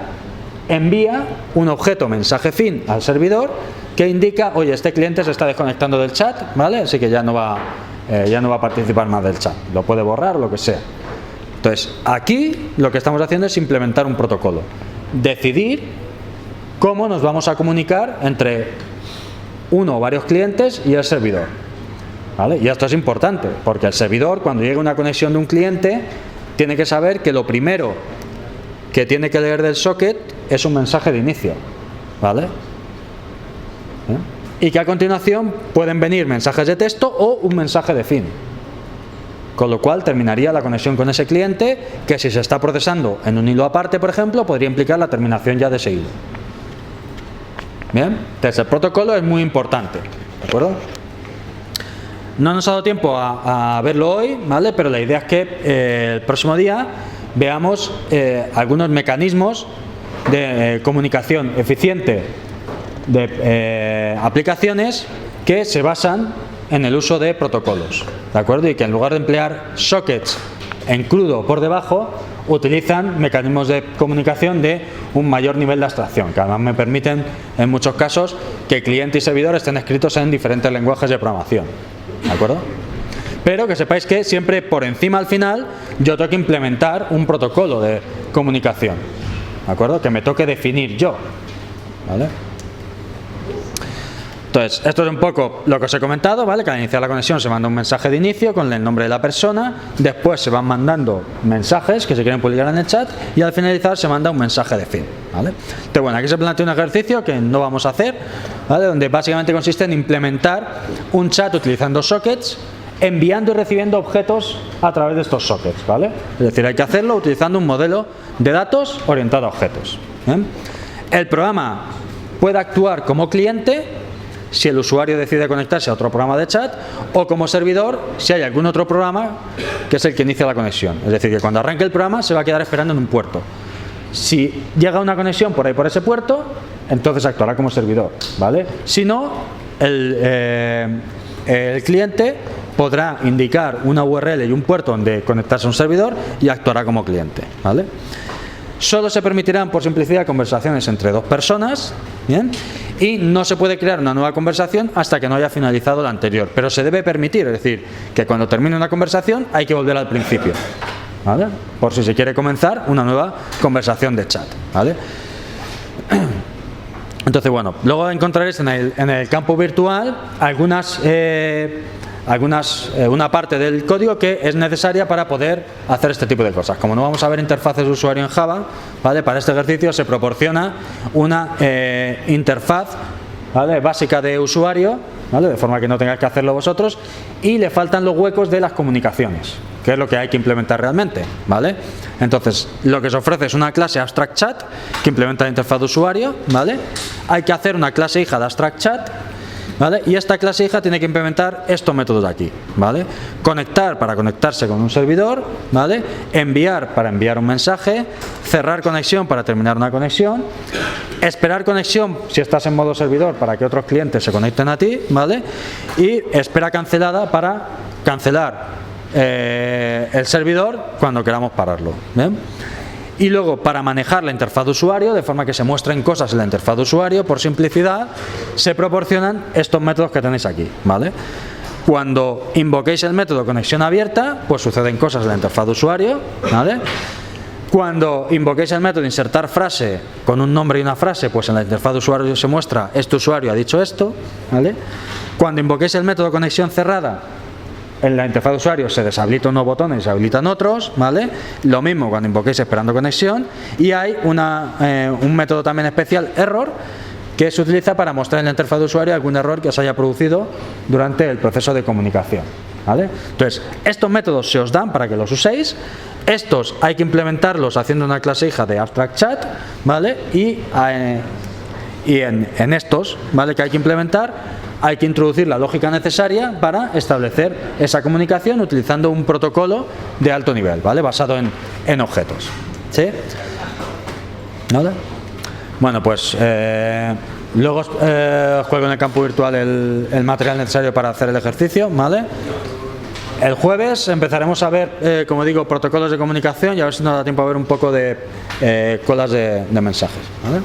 envía un objeto mensaje fin al servidor que indica: oye, este cliente se está desconectando del chat, ¿vale?, así que ya no va a participar más del chat, lo puede borrar o lo que sea. Entonces, aquí lo que estamos haciendo es implementar un protocolo, decidir cómo nos vamos a comunicar entre uno o varios clientes y el servidor, ¿vale? Y esto es importante porque el servidor, cuando llega una conexión de un cliente, tiene que saber que lo primero que tiene que leer del socket es un mensaje de inicio, ¿vale? Y que a continuación pueden venir mensajes de texto o un mensaje de fin, con lo cual terminaría la conexión con ese cliente, que si se está procesando en un hilo aparte, por ejemplo, podría implicar la terminación ya de ese hilo. Bien, entonces el protocolo es muy importante, ¿de acuerdo? No nos ha dado tiempo a verlo hoy, ¿vale?, pero la idea es que el próximo día veamos algunos mecanismos de comunicación eficiente de aplicaciones que se basan en el uso de protocolos, ¿de acuerdo? Y que en lugar de emplear sockets en crudo por debajo, utilizan mecanismos de comunicación de un mayor nivel de abstracción, que además me permiten en muchos casos que cliente y servidor estén escritos en diferentes lenguajes de programación, ¿de acuerdo? Pero que sepáis que siempre por encima, al final, yo tengo que implementar un protocolo de comunicación, ¿de acuerdo?, que me toque definir yo, ¿vale? Entonces, esto es un poco lo que os he comentado, ¿vale? Que al iniciar la conexión se manda un mensaje de inicio con el nombre de la persona, después se van mandando mensajes que se quieren publicar en el chat y al finalizar se manda un mensaje de fin, ¿vale? Entonces, bueno, aquí se plantea un ejercicio que no vamos a hacer, ¿vale? Donde básicamente consiste en implementar un chat utilizando sockets, enviando y recibiendo objetos a través de estos sockets, ¿vale? Es decir, hay que hacerlo utilizando un modelo de datos orientado a objetos, ¿bien? El programa puede actuar como cliente si el usuario decide conectarse a otro programa de chat, o como servidor si hay algún otro programa que es el que inicia la conexión. Es decir, que cuando arranque el programa se va a quedar esperando en un puerto. Si llega una conexión por ahí por ese puerto, entonces actuará como servidor, ¿vale? Si no, el cliente podrá indicar una URL y un puerto donde conectarse a un servidor y actuará como cliente, ¿vale? Solo se permitirán, por simplicidad, conversaciones entre dos personas, ¿bien? Y no se puede crear una nueva conversación hasta que no haya finalizado la anterior, pero se debe permitir, es decir, que cuando termine una conversación hay que volver al principio, ¿vale? Por si se quiere comenzar una nueva conversación de chat, ¿vale? Entonces, bueno, luego encontraréis en el campo virtual una parte del código que es necesaria para poder hacer este tipo de cosas. Como no vamos a ver interfaces de usuario en Java, ¿vale? Para este ejercicio se proporciona una interfaz, ¿vale? Básica de usuario, ¿vale? De forma que no tengáis que hacerlo vosotros, y le faltan los huecos de las comunicaciones, que es lo que hay que implementar realmente, ¿vale? Entonces, lo que se ofrece es una clase AbstractChat que implementa la interfaz de usuario, ¿vale? Hay que hacer una clase hija de AbstractChat, ¿vale? Y esta clase hija tiene que implementar estos métodos de aquí, ¿vale? Conectar para conectarse con un servidor, ¿vale? Enviar para enviar un mensaje, cerrar conexión para terminar una conexión, esperar conexión si estás en modo servidor para que otros clientes se conecten a ti, ¿vale? Y espera cancelada para cancelar el servidor cuando queramos pararlo, ¿bien? Y luego, para manejar la interfaz de usuario, de forma que se muestren cosas en la interfaz de usuario, por simplicidad, se proporcionan estos métodos que tenéis aquí, ¿vale? Cuando invoquéis el método conexión abierta, pues suceden cosas en la interfaz de usuario, ¿vale? Cuando invoquéis el método insertar frase con un nombre y una frase, pues en la interfaz de usuario se muestra este usuario ha dicho esto, ¿vale? Cuando invoquéis el método conexión cerrada, en la interfaz de usuario se deshabilitan unos botones y se habilitan otros, ¿vale? Lo mismo cuando invoquéis esperando conexión, y hay un método también especial, error, que se utiliza para mostrar en la interfaz de usuario algún error que os haya producido durante el proceso de comunicación, ¿vale? Entonces, estos métodos se os dan para que los uséis. Estos hay que implementarlos haciendo una clase hija de AbstractChat, ¿vale? Y en estos, ¿vale? Que hay que implementar, hay que introducir la lógica necesaria para establecer esa comunicación utilizando un protocolo de alto nivel, ¿vale? Basado en objetos, ¿sí? ¿Vale? Bueno, pues luego os juego en el campo virtual el material necesario para hacer el ejercicio, ¿vale? El jueves empezaremos a ver, como digo, protocolos de comunicación, y a ver si nos da tiempo a ver un poco de colas de mensajes, ¿vale?